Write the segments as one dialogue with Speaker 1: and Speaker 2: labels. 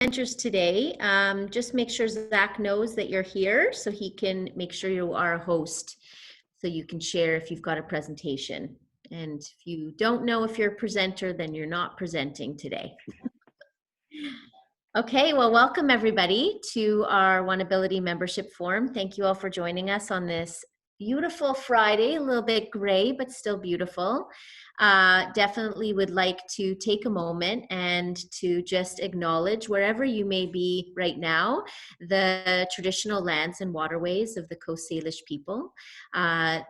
Speaker 1: presenters today. Just make sure Zach knows that you're here so he can make sure you are a host so you can share if you've got a presentation. And if you don't know if you're a presenter, then you're not presenting today. Okay, well, welcome everybody to our OneAbility membership forum. Thank you all for joining us on this beautiful Friday, a little bit gray, but still beautiful. Definitely would like to take a moment and to just acknowledge wherever you may be right now, the traditional lands and waterways of the Coast Salish people,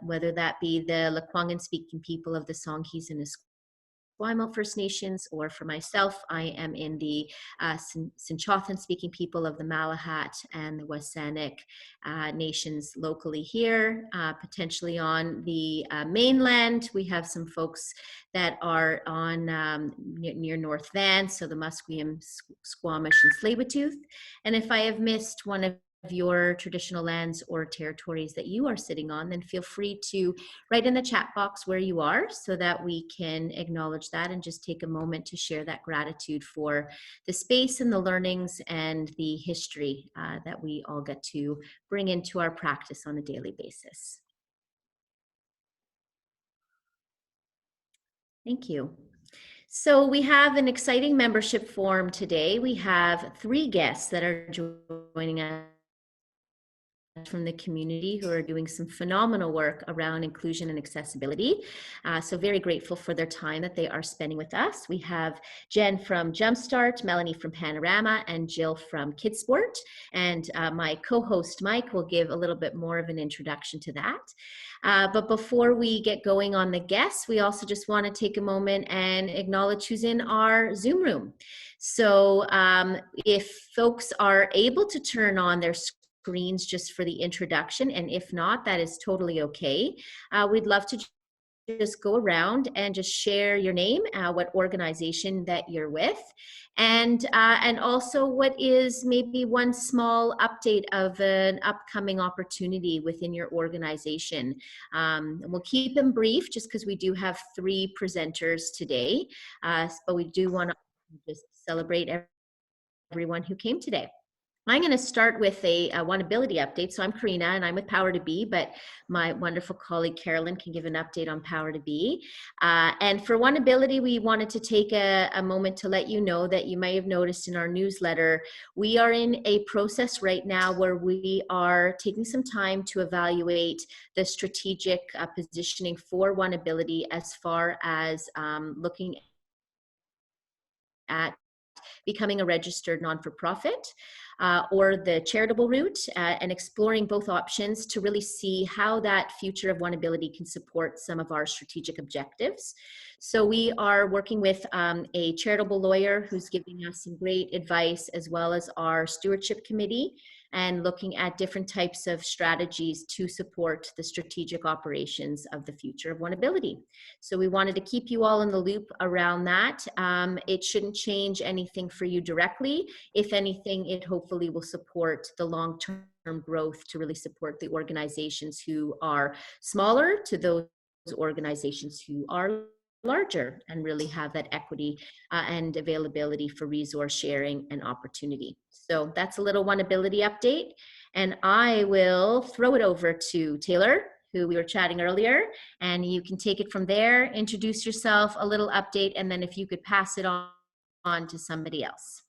Speaker 1: whether that be the Lekwungen speaking people of the Songhees and Esquimalt First Nations, or for myself, I am in the Sinchothan speaking people of the Malahat and the Wasanic nations locally here, potentially on the mainland. We have some folks that are on near North Van, so the Musqueam, Squamish, and Tsleil-Waututh. And if I have missed one of your traditional lands or territories that you are sitting on, then feel free to write in the chat box where you are so that we can acknowledge that and just take a moment to share that gratitude for the space and the learnings and the history that we all get to bring into our practice on a daily basis. Thank you. So we have an exciting membership forum today. We have 3 guests that are joining us from the community who are doing some phenomenal work around inclusion and accessibility. So very grateful for their time that they are spending with us. We have Jen from Jumpstart, Melanie from Panorama, and Jill from Kidsport. And my co-host Mike will give a little bit more of an introduction to that. But before we get going on the guests, we also just want to take a moment and acknowledge who's in our Zoom room. So if folks are able to turn on their screens just for the introduction, and if not, that is totally okay. We'd love to just go around and just share your name, what organization that you're with, and also what is maybe one small update of an upcoming opportunity within your organization. We'll keep them brief just because we do have 3 presenters today, but we do want to just celebrate everyone who came today. I'm going to start with a OneAbility update. So I'm Karina and I'm with Power to Be, but my wonderful colleague Carolyn can give an update on Power to Be. And for OneAbility, we wanted to take a moment to let you know that you may have noticed in our newsletter, we are in a process right now where we are taking some time to evaluate the strategic positioning for OneAbility as far as looking at becoming a registered non-for-profit or the charitable route, and exploring both options to really see how that future of OneAbility can support some of our strategic objectives. So we are working with a charitable lawyer who's giving us some great advice, as well as our stewardship committee, and looking at different types of strategies to support the strategic operations of the future of OneAbility. So we wanted to keep you all in the loop around that. It shouldn't change anything for you directly. If anything, it hopefully will support the long-term growth to really support the organizations who are smaller to those organizations who are larger and really have that equity and availability for resource sharing and opportunity. So that's a little OneAbility update. And I will throw it over to Taylor, who we were chatting earlier, and you can take it from there, introduce yourself, a little update, and then if you could pass it on to somebody else.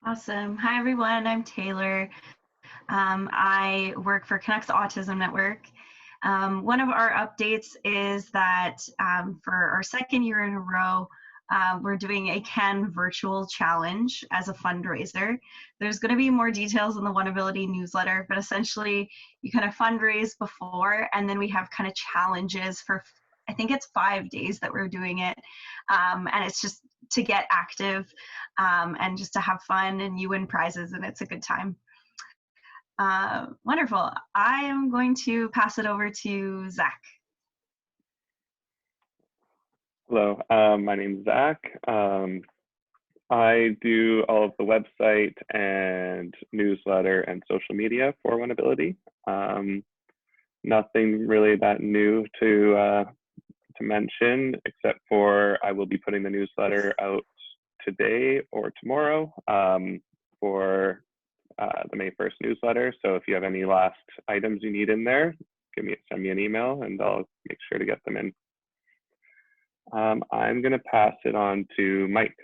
Speaker 2: Awesome. Hi, everyone. I'm Taylor. I work for Connect's Autism Network. One of our updates is that for our 2nd year in a row, we're doing a CAN virtual challenge as a fundraiser. There's going to be more details in the OneAbility newsletter, but essentially you kind of fundraise before, and then we have kind of challenges for, I think it's 5 days that we're doing it. And it's just to get active and just to have fun, and you win prizes, and it's a good time. Wonderful. I am going to pass it over to Zach.
Speaker 3: Hello, my name is Zach. I do all of the website and newsletter and social media for OneAbility. Nothing really that new to mention, except for I will be putting the newsletter out today or tomorrow for the May 1st newsletter. So if you have any last items you need in there, send me an email and I'll make sure to get them in. I'm going to pass it on to Mike.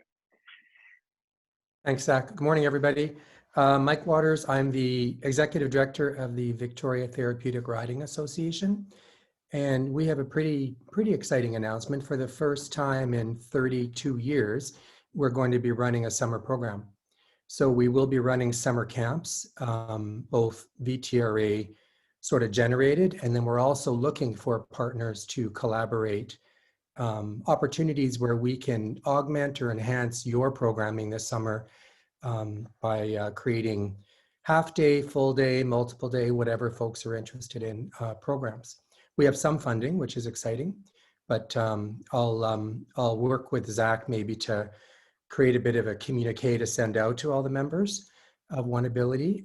Speaker 4: Thanks, Zach. Good morning, everybody. Mike Waters, I'm the Executive Director of the Victoria Therapeutic Riding Association. And we have a pretty exciting announcement. For the first time in 32 years, we're going to be running a summer program. So we will be running summer camps, both VTRA sort of generated, and then we're also looking for partners to collaborate, opportunities where we can augment or enhance your programming this summer by creating half day, full day, multiple day, whatever folks are interested in programs. We have some funding, which is exciting, but I'll work with Zach maybe to create a bit of a communique to send out to all the members of OneAbility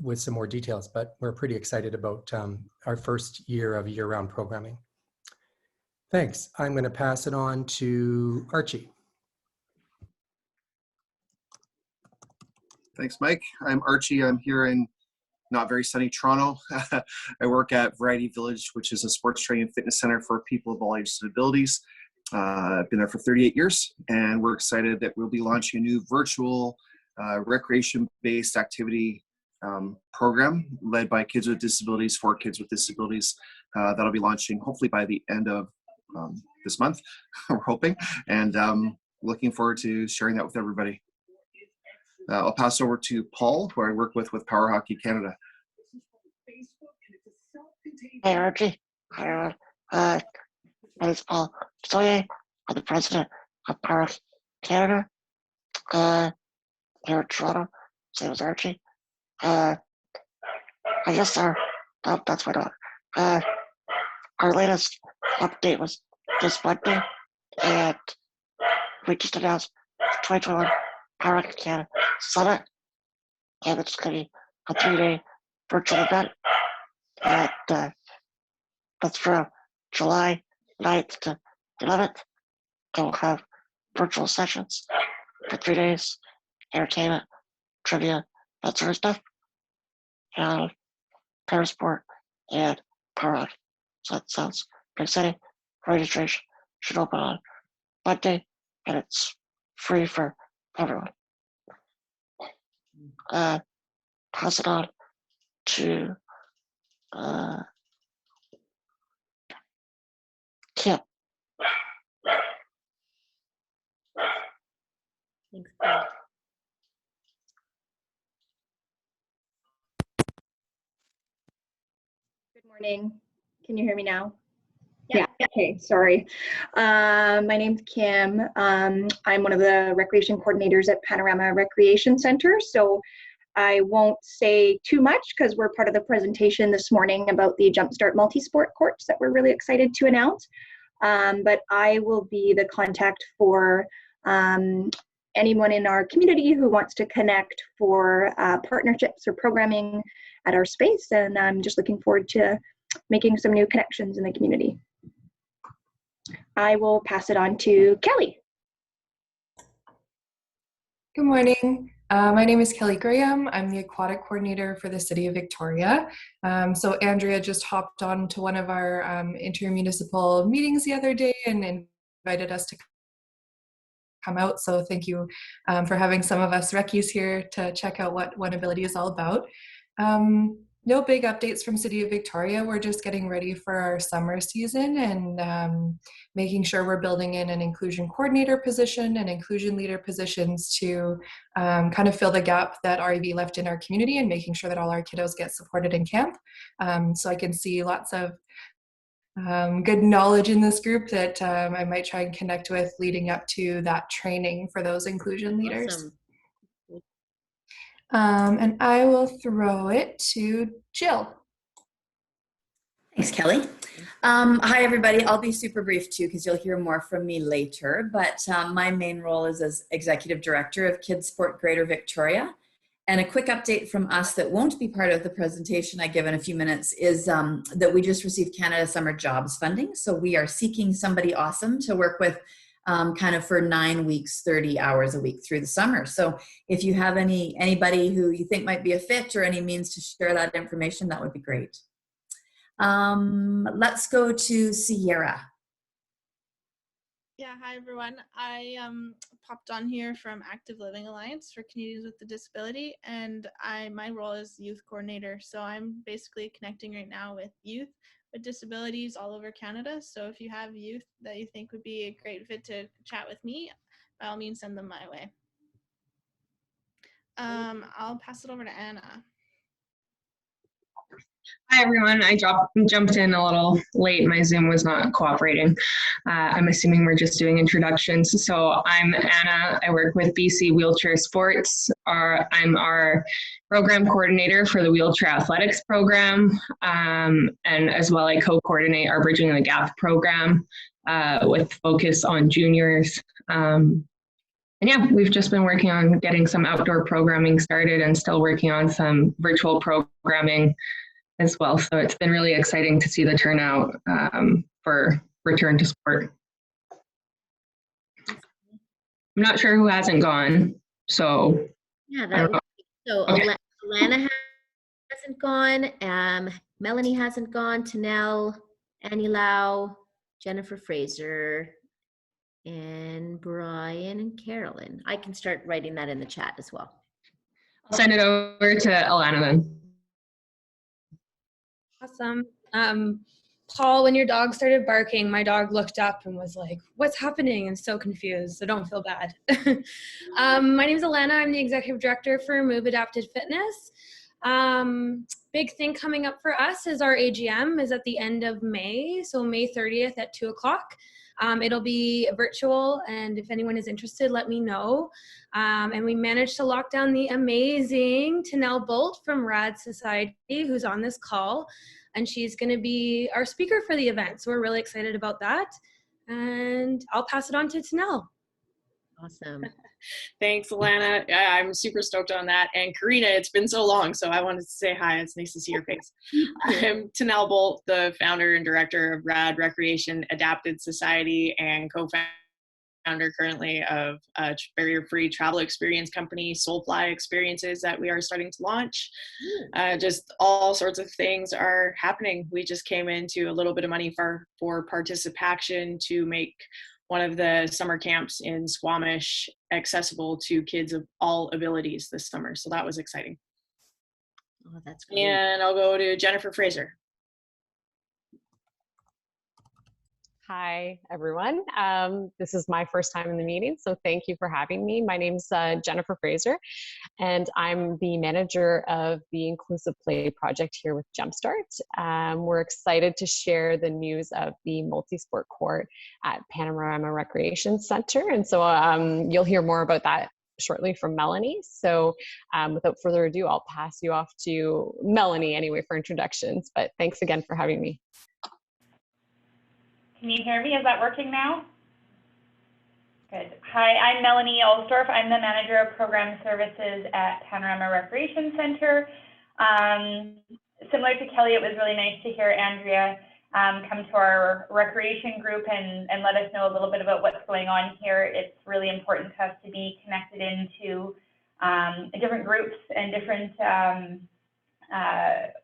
Speaker 4: with some more details, but we're pretty excited about our first year of year-round programming. Thanks. I'm going to pass it on to Archie.
Speaker 5: Thanks, Mike. I'm Archie. I'm here in not very sunny Toronto. I work at Variety Village, which is a sports training and fitness center for people of all ages and abilities. I've been there for 38 years, and we're excited that we'll be launching a new virtual recreation-based activity program led by kids with disabilities for kids with disabilities. That'll be launching hopefully by the end of this month, we're hoping, and looking forward to sharing that with everybody. I'll pass over to Paul, who I work with Power Hockey Canada.
Speaker 6: Hey, Archie. Hi, my name is Paul Soye. I'm the president of Power Hockey Canada here in Toronto. Same as Archie. I guess that's my dog. Our latest update was this Monday, and we just announced the 2021 Power Hockey Canada Summit, and it's going to be a 3-day virtual event, and that's from July 9th to 11th. We'll have virtual sessions for 3 days, entertainment, trivia, that sort of stuff, and parasport and power hockey. So that sounds pretty exciting. Registration should open on Monday, and it's free for everyone. Pass it on to Kim.
Speaker 1: Thanks, Paul.
Speaker 7: Good morning. Can you hear me now? Yeah. Okay. Sorry. My name's Kim. I'm one of the recreation coordinators at Panorama Recreation Center. So I won't say too much because we're part of the presentation this morning about the Jumpstart Multisport Courts that we're really excited to announce. But I will be the contact for anyone in our community who wants to connect for partnerships or programming at our space. And I'm just looking forward to making some new connections in the community. I will pass it on to Kelly.
Speaker 8: Good morning. My name is Kelly Graham. I'm the aquatic coordinator for the City of Victoria. So Andrea just hopped on to one of our intermunicipal meetings the other day and invited us to come out. So thank you for having some of us Reckies here to check out what OneAbility is all about. No big updates from City of Victoria. We're just getting ready for our summer season and making sure we're building in an inclusion coordinator position and inclusion leader positions to kind of fill the gap that REV left in our community and making sure that all our kiddos get supported in camp. So I can see lots of good knowledge in this group that I might try and connect with leading up to that training for those inclusion leaders.
Speaker 1: Awesome.
Speaker 8: And I will throw it to Jill.
Speaker 9: Thanks, Kelly. Hi, everybody. I'll be super brief too, because you'll hear more from me later. But my main role is as Executive Director of Kids Sport Greater Victoria. And a quick update from us that won't be part of the presentation I give in a few minutes is that we just received Canada Summer Jobs funding. So we are seeking somebody awesome to work with kind of for 9 weeks, 30 hours a week through the summer. So if you have anybody who you think might be a fit or any means to share that information, that would be great. Let's go to Sierra.
Speaker 10: Yeah, hi everyone. I popped on here from Active Living Alliance for Canadians with a Disability, and my role is youth coordinator. So I'm basically connecting right now with youth with disabilities all over Canada. So if you have youth that you think would be a great fit to chat with me, by all means send them my way. I'll pass it over to Anna.
Speaker 11: Hi everyone, I jumped in a little late. My Zoom was not cooperating. I'm assuming we're just doing introductions. So I'm Anna, I work with BC Wheelchair Sports. I'm our program coordinator for the Wheelchair Athletics program, and as well I co-coordinate our Bridging the Gap program with focus on juniors. And yeah, we've just been working on getting some outdoor programming started and still working on some virtual programming as well. So it's been really exciting to see the turnout for return to sport. I'm not sure who hasn't gone. So
Speaker 1: yeah, that would be, so okay. Alana hasn't gone, Melanie hasn't gone, Tanel, Annie Lau, Jennifer Fraser, and Brian and Carolyn. I can start writing that in the chat as well.
Speaker 11: I'll send it over to Alana then.
Speaker 12: Awesome. Paul, when your dog started barking, my dog looked up and was like, what's happening? And so confused, so don't feel bad. My name is Alana. I'm the executive director for Move Adapted Fitness. Big thing coming up for us is our AGM is at the end of May, so May 30th at 2 o'clock. It'll be virtual, and if anyone is interested, let me know. And we managed to lock down the amazing Tanel Bolt from Rad Society, who's on this call, and she's going to be our speaker for the event. So we're really excited about that. And I'll pass it on to Tanel.
Speaker 1: Awesome.
Speaker 13: Thanks, Alana. I'm super stoked on that. And Karina, it's been so long, so I wanted to say hi. It's nice to see your face. I'm Tanel Bolt, the founder and director of RAD Recreation Adapted Society and co-founder currently of a barrier-free travel experience company, Soulfly Experiences, that we are starting to launch. Just all sorts of things are happening. We just came into a little bit of money for participation to make one of the summer camps in Squamish accessible to kids of all abilities this summer. So that was exciting.
Speaker 1: Oh, that's great.
Speaker 13: And I'll go to Jennifer Fraser.
Speaker 14: Hi, everyone. This is my first time in the meeting, so thank you for having me. My name's Jennifer Fraser, and I'm the manager of the Inclusive Play project here with Jumpstart. We're excited to share the news of the multi-sport court at Panorama Recreation Center, and so you'll hear more about that shortly from Melanie. So without further ado, I'll pass you off to Melanie anyway for introductions, but thanks again for having me.
Speaker 15: Can you hear me? Is that working now? Good. Hi, I'm Melanie Alsdorf. I'm the manager of program services at Panorama Recreation Center. Similar to Kelly, it was really nice to hear Andrea come to our recreation group and let us know a little bit about what's going on here. It's really important to us to be connected into different groups and different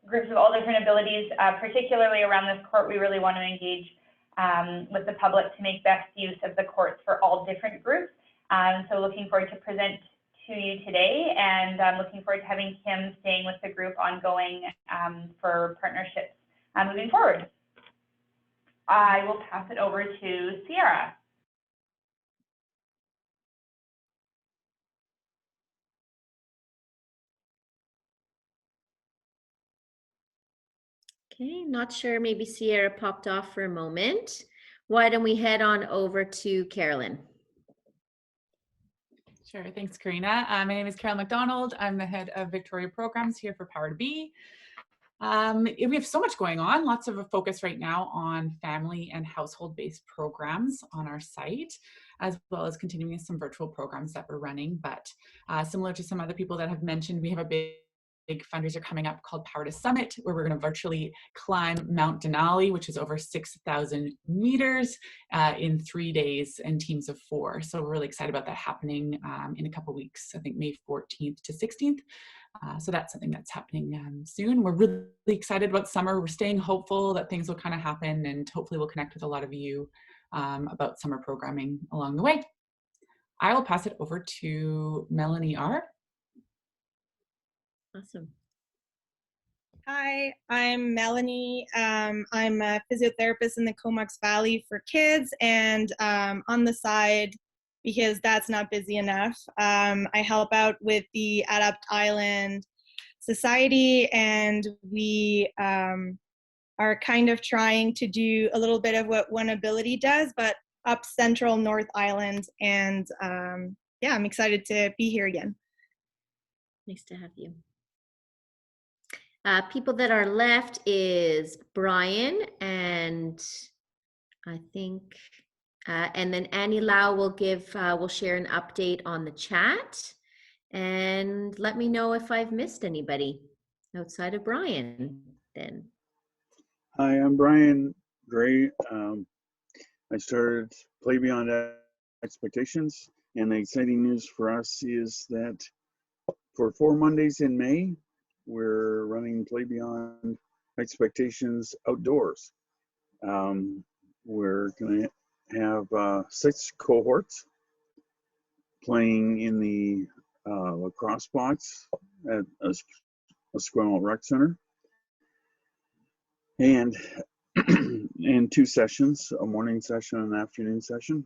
Speaker 15: groups of all different abilities. Particularly around this court, we really want to engage with the public to make best use of the courts for all different groups. So looking forward to present to you today, and I'm looking forward to having Kim staying with the group ongoing for partnerships moving forward. I will pass it over to Sierra.
Speaker 1: Okay, not sure, maybe Sierra popped off for a moment. Why don't we head on over to Carolyn?
Speaker 16: Sure, thanks, Karina. My name is Carol McDonald. I'm the head of Victoria Programs here for Power to Be. We have so much going on, lots of a focus right now on family and household-based programs on our site, as well as continuing some virtual programs that we're running. But similar to some other people that have mentioned, we have a big big fundraiser coming up called Power to Summit, where we're going to virtually climb Mount Denali, which is over 6,000 meters in 3 days in teams of 4. So we're really excited about that happening in a couple weeks, I think May 14th to 16th. So that's something that's happening soon. We're really excited about summer. We're staying hopeful that things will kind of happen, and hopefully we'll connect with a lot of you about summer programming along the way. I will pass it over to Melanie R.
Speaker 1: Awesome.
Speaker 17: Hi, I'm Melanie. I'm a physiotherapist in the Comox Valley for kids, and on the side, because that's not busy enough, I help out with the Adapt Island Society, and we are kind of trying to do a little bit of what OneAbility does, but up Central North Island, and yeah, I'm excited to be here again.
Speaker 1: Nice to have you. People that are left is Brian, and I think, and then Annie Lau will share an update on the chat, and let me know if I've missed anybody outside of Brian then.
Speaker 18: Hi, I'm Brian Gray. I started Play Beyond Expectations, and the exciting news for us is that for 4 Mondays in May, we're running Play Beyond Expectations outdoors. We're going to have 6 cohorts playing in the lacrosse box at a Esquimalt Rec Center, and in 2 sessions, a morning session and an afternoon session.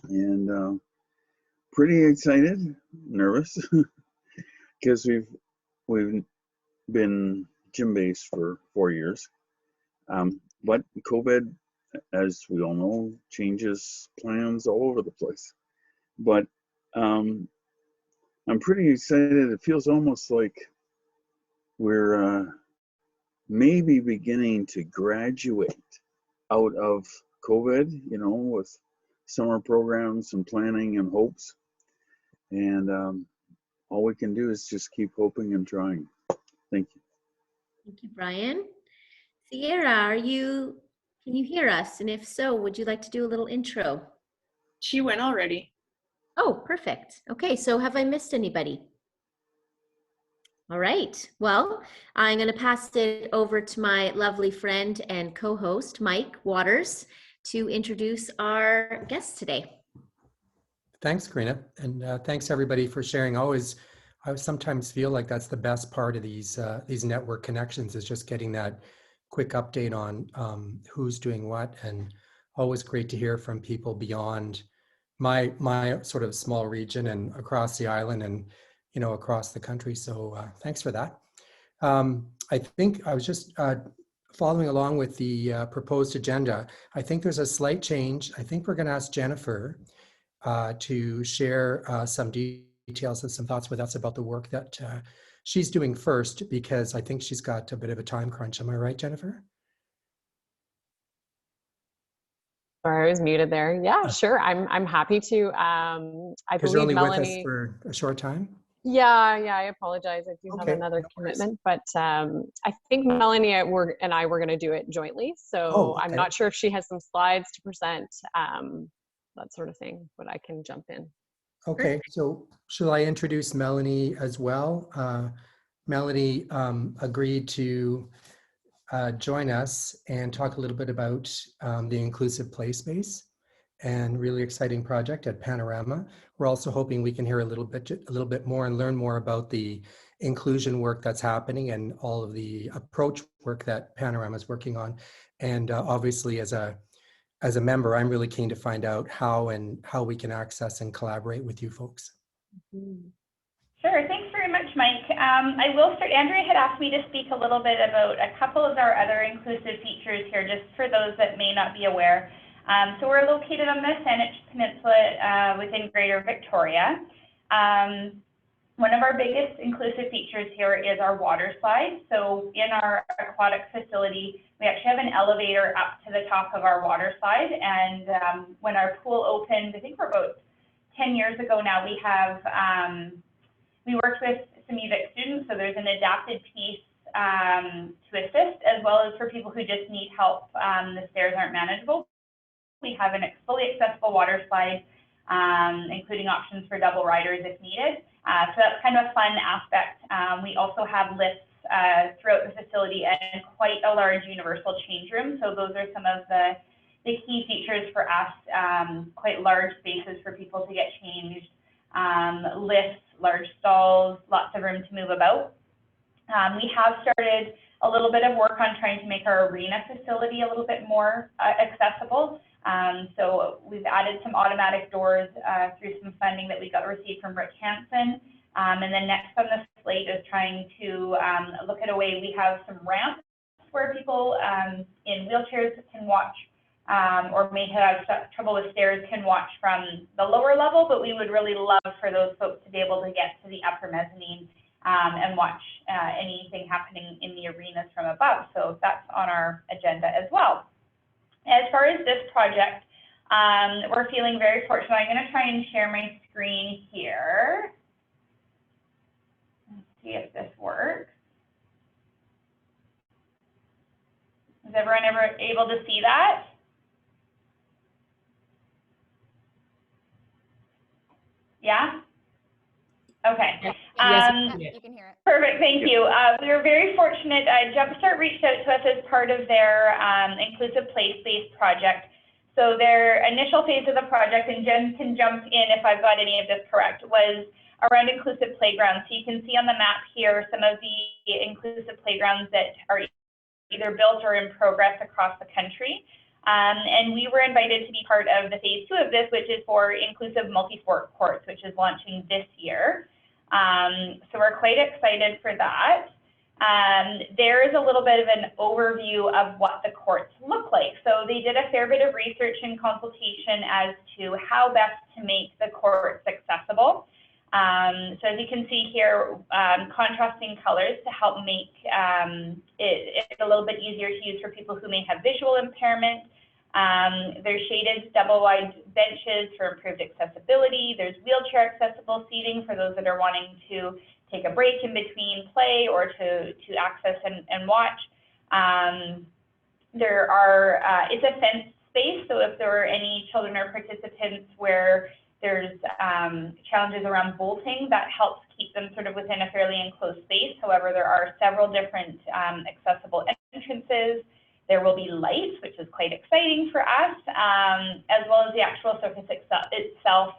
Speaker 18: And pretty excited, nervous, because we've been gym-based for 4 years. But COVID, as we all know, changes plans all over the place. But I'm pretty excited. It feels almost like we're maybe beginning to graduate out of COVID, you know, with summer programs and planning and hopes. And all we can do is just keep hoping and trying. Thank you.
Speaker 1: Thank you, Brian. Sierra, can you hear us? And if so, would you like to do a little intro?
Speaker 13: She went already.
Speaker 1: Oh, perfect. Okay, so have I missed anybody? All right, well, I'm going to pass it over to my lovely friend and co-host, Mike Waters, to introduce our guest today.
Speaker 4: Thanks, Karina, and thanks everybody for sharing. I sometimes feel like that's the best part of these network connections, is just getting that quick update on who's doing what, and always great to hear from people beyond my sort of small region and across the island and across the country. So thanks for that. I think I was just following along with the proposed agenda. I think there's a slight change. I think we're going to ask Jennifer to share some details and some thoughts with us about the work that she's doing first, because I think she's got a bit of a time crunch. Am I right, Jennifer?
Speaker 14: Sorry, I was muted there. Yeah, sure. I'm happy to. I
Speaker 4: Because you're
Speaker 14: believe
Speaker 4: only
Speaker 14: Melanie.
Speaker 4: with us for a short time.
Speaker 14: Yeah, I apologize. I do have another commitment, but I think Melanie and I were going to do it jointly. So I'm not sure if she has some slides to present, that sort of thing, but I can jump in.
Speaker 4: Okay, so shall I introduce Melanie as well? Melanie agreed to join us and talk a little bit about the inclusive play space, and really exciting project at Panorama. We're also hoping we can hear a little bit more and learn more about the inclusion work that's happening and all of the approach work that Panorama is working on. And obviously, as a member, I'm really keen to find out how we can access and collaborate with you folks.
Speaker 15: Sure, thanks very much, Mike. I will start. Andrea had asked me to speak a little bit about a couple of our other inclusive features here, just for those that may not be aware. So we're located on the Saanich Peninsula within Greater Victoria. One of our biggest inclusive features here is our water slide. So in our aquatic facility, we actually have an elevator up to the top of our water slide. And when our pool opened, I think we're about 10 years ago now, we worked with some UVic students, so there's an adapted piece to assist, as well as for people who just need help. The stairs aren't manageable. We have a fully accessible water slide, including options for double riders if needed. So that's kind of a fun aspect. We also have lifts throughout the facility and quite a large universal change room. So those are some of the key features for us, quite large spaces for people to get changed, lifts, large stalls, lots of room to move about. We have started a little bit of work on trying to make our arena facility a little bit more accessible. So we've added some automatic doors through some funding that we received from Rick Hansen. And then next on the slate is trying to look at a way we have some ramps where people in wheelchairs can watch or may have trouble with stairs can watch from the lower level, but we would really love for those folks to be able to get to the upper mezzanine and watch anything happening in the arenas from above. So that's on our agenda as well. As far as this project, we're feeling very fortunate. I'm going to try and share my screen here. Let's see if this works. Is everyone ever able to see that? Yeah? Okay.
Speaker 19: You can hear it.
Speaker 15: Perfect, thank you. We were very fortunate. Jumpstart reached out to us as part of their inclusive play-based project. So their initial phase of the project, and Jen can jump in if I've got any of this correct, was around inclusive playgrounds. So you can see on the map here some of the inclusive playgrounds that are either built or in progress across the country. And we were invited to be part of the phase 2 of this, which is for inclusive multi-sport courts, which is launching this year. So we're quite excited for that. There is a little bit of an overview of what the courts look like. So they did a fair bit of research and consultation as to how best to make the courts accessible. So as you can see here, contrasting colors to help make it a little bit easier to use for people who may have visual impairment. There's shaded double wide benches for improved accessibility. There's wheelchair accessible seating for those that are wanting to take a break in between play or to access and watch. It's a fenced space, so if there are any children or participants where there's challenges around bolting, that helps keep them sort of within a fairly enclosed space. However, there are several different accessible entrances. There will be lights, which is quite exciting for us, as well as the actual surface itself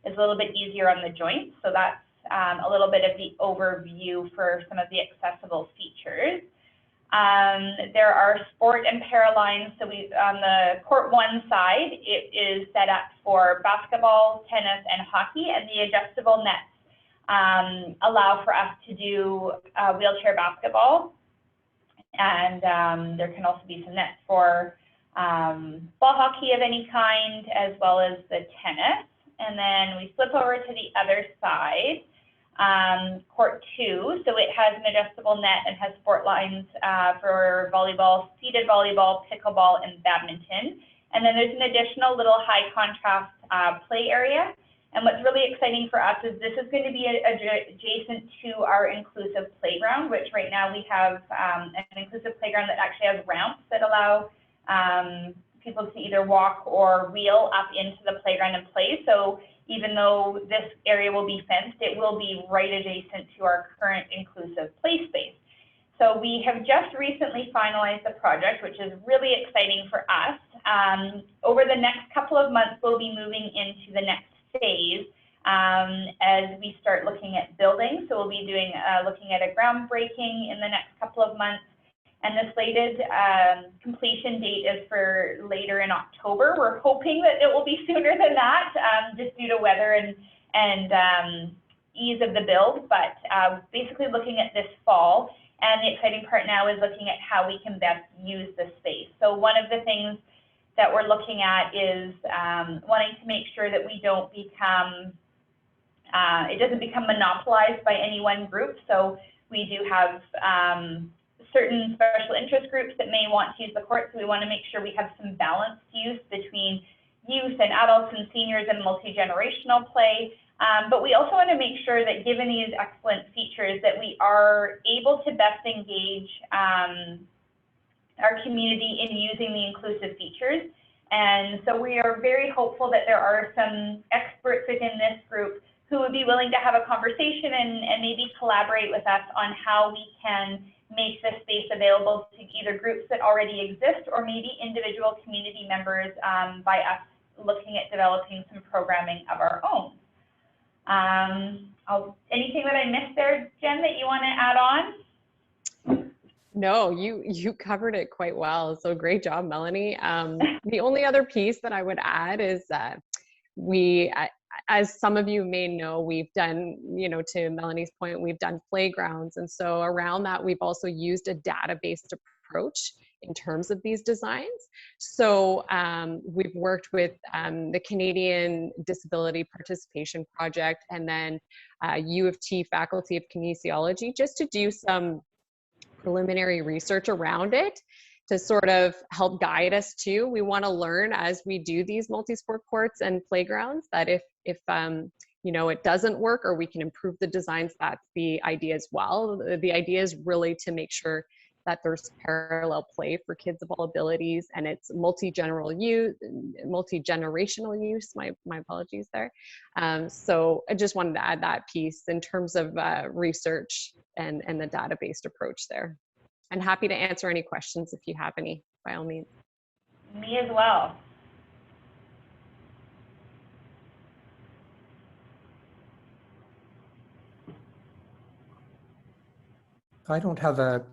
Speaker 15: is a little bit easier on the joints. So that's a little bit of the overview for some of the accessible features. There are sport and para lines. So on the court 1 side, it is set up for basketball, tennis, and hockey, and the adjustable nets allow for us to do wheelchair basketball. And there can also be some nets for ball hockey of any kind, as well as the tennis. And then we flip over to the other side. Court 2, so it has an adjustable net and has sport lines for volleyball, seated volleyball, pickleball, and badminton. And then there's an additional little high contrast play area. And what's really exciting for us is this is going to be adjacent to our inclusive playground, which right now we have an inclusive playground that actually has ramps that allow people to either walk or wheel up into the playground and play. So even though this area will be fenced, it will be right adjacent to our current inclusive play space. So we have just recently finalized the project, which is really exciting for us. Over the next couple of months, we'll be moving into the next phase as we start looking at building. So we'll be doing looking at a groundbreaking in the next couple of months. And the slated completion date is for later in October. We're hoping that it will be sooner than that, just due to weather and ease of the build, but basically looking at this fall. And the exciting part now is looking at how we can best use the space. So one of the things that we're looking at is wanting to make sure that we don't become, it doesn't become monopolized by any one group. So we do have certain special interest groups that may want to use the court, so we want to make sure we have some balanced use between youth and adults and seniors and multi-generational play, But we also want to make sure that given these excellent features that we are able to best engage our community in using the inclusive features. And so we are very hopeful that there are some experts within this group who would be willing to have a conversation and maybe collaborate with us on how we can make this space available to either groups that already exist or maybe individual community members by us looking at developing some programming of our own. Anything that I missed there, Jen, that you want to add on?
Speaker 14: No, you covered it quite well. So great job, Melanie. The only other piece that I would add is that as some of you may know, we've done, to Melanie's point, we've done playgrounds. And so around that, we've also used a data-based approach in terms of these designs. So we've worked with the Canadian Disability Participation Project and then U of T Faculty of Kinesiology just to do some preliminary research around it to sort of help guide us too. We want to learn as we do these multi-sport courts and playgrounds that if it doesn't work or we can improve the designs, that's the idea as well. The idea is really to make sure that there's parallel play for kids of all abilities and it's multi-generational use, my apologies there. So I just wanted to add that piece in terms of research and the data-based approach there. And happy to answer any questions if you have any, by all means.
Speaker 15: Me as well.
Speaker 4: I don't have a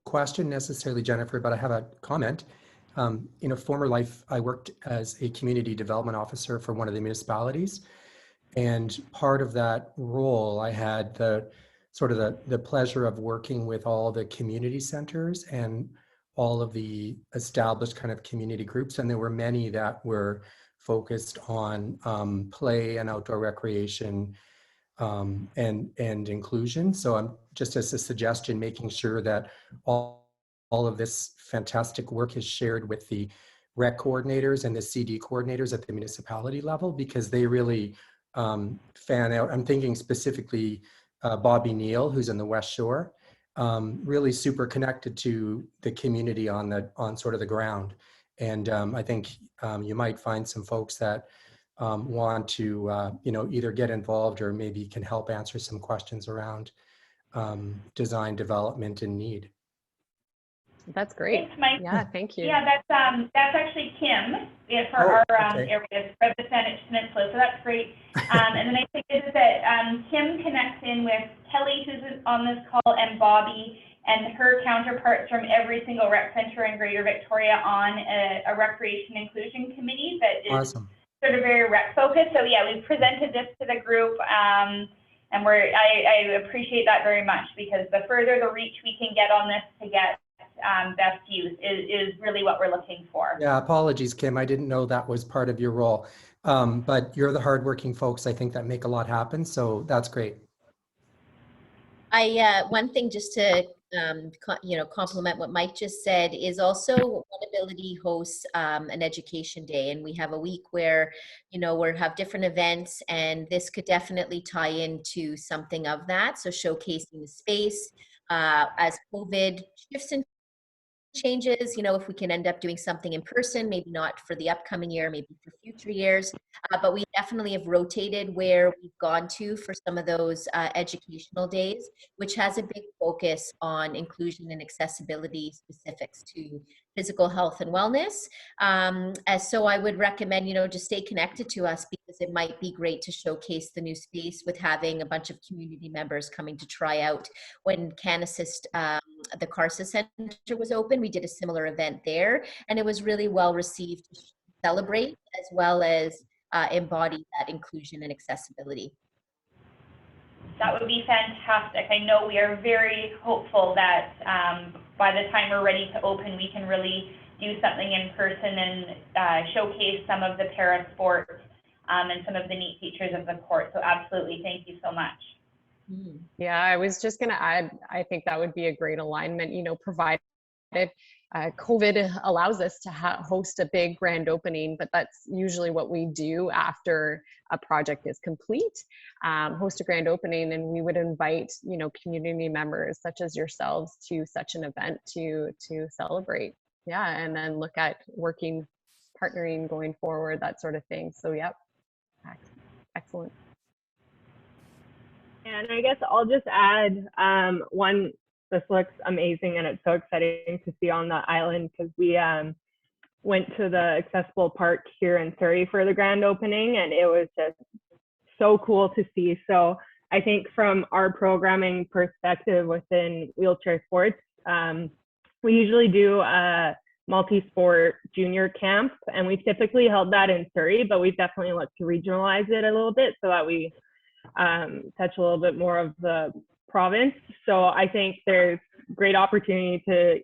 Speaker 4: question necessarily, Jennifer, but I have a comment. In a former life, I worked as a community development officer for one of the municipalities. And part of that role, I had the pleasure of working with all the community centers and all of the established kind of community groups. And there were many that were focused on play and outdoor recreation and inclusion. So I'm just as a suggestion, making sure that all of this fantastic work is shared with the rec coordinators and the CD coordinators at the municipality level, because they really fan out. I'm thinking specifically Bobby Neal, who's in the West Shore, really super connected to the community on sort of the ground. And I think you might find some folks that want to either get involved or maybe can help answer some questions around design, development, and need.
Speaker 14: That's great.
Speaker 15: Thanks, Mike.
Speaker 14: Yeah, thank you.
Speaker 15: Yeah, that's actually Kim for our area, the Saanich Peninsula, so that's great. And the nice thing is that Kim connects in with Kelly, who's on this call, and Bobby, and her counterparts from every single rec center in Greater Victoria on a recreation inclusion committee that is sort of very rec focused. So yeah, we've presented this to the group, and I appreciate that very much, because the further the reach we can get on this to get best use is really what we're looking for.
Speaker 4: Yeah, apologies, Kim. I didn't know that was part of your role. But you're the hardworking folks, I think, that make a lot happen. So that's great.
Speaker 1: One thing just to compliment what Mike just said is also OneAbility hosts an education day, and we have a week where we have different events, and this could definitely tie into something of that. So showcasing the space as COVID shifts and changes, if we can end up doing something in person, maybe not for the upcoming year, maybe for future years, but we definitely have rotated where we've gone to for some of those educational days, which has a big focus on inclusion and accessibility specifics to physical health and wellness. So I would recommend, just stay connected to us, because it might be great to showcase the new space with having a bunch of community members coming to try out. When CanAssist, the Carsa Center was open, we did a similar event there, and it was really well received to celebrate as well as embody that inclusion and accessibility.
Speaker 15: That would be fantastic. I know we are very hopeful that by the time we're ready to open, we can really do something in person and showcase some of the para sports and some of the neat features of the court. So absolutely, thank you so much.
Speaker 14: Yeah, I was just going to add, I think that would be a great alignment, providing granted, COVID allows us to host a big grand opening, but that's usually what we do after a project is complete, host a grand opening, and we would invite, you know, community members such as yourselves to such an event to celebrate. Yeah, and then look at partnering going forward, that sort of thing. So yep, excellent.
Speaker 20: And I guess I'll just add one, this looks amazing and it's so exciting to see on the island, because we went to the accessible park here in Surrey for the grand opening, and it was just so cool to see. So I think from our programming perspective within wheelchair sports, we usually do a multi-sport junior camp, and we've typically held that in Surrey, but we've definitely looked to regionalize it a little bit so that we touch a little bit more of the province. So I think there's great opportunity to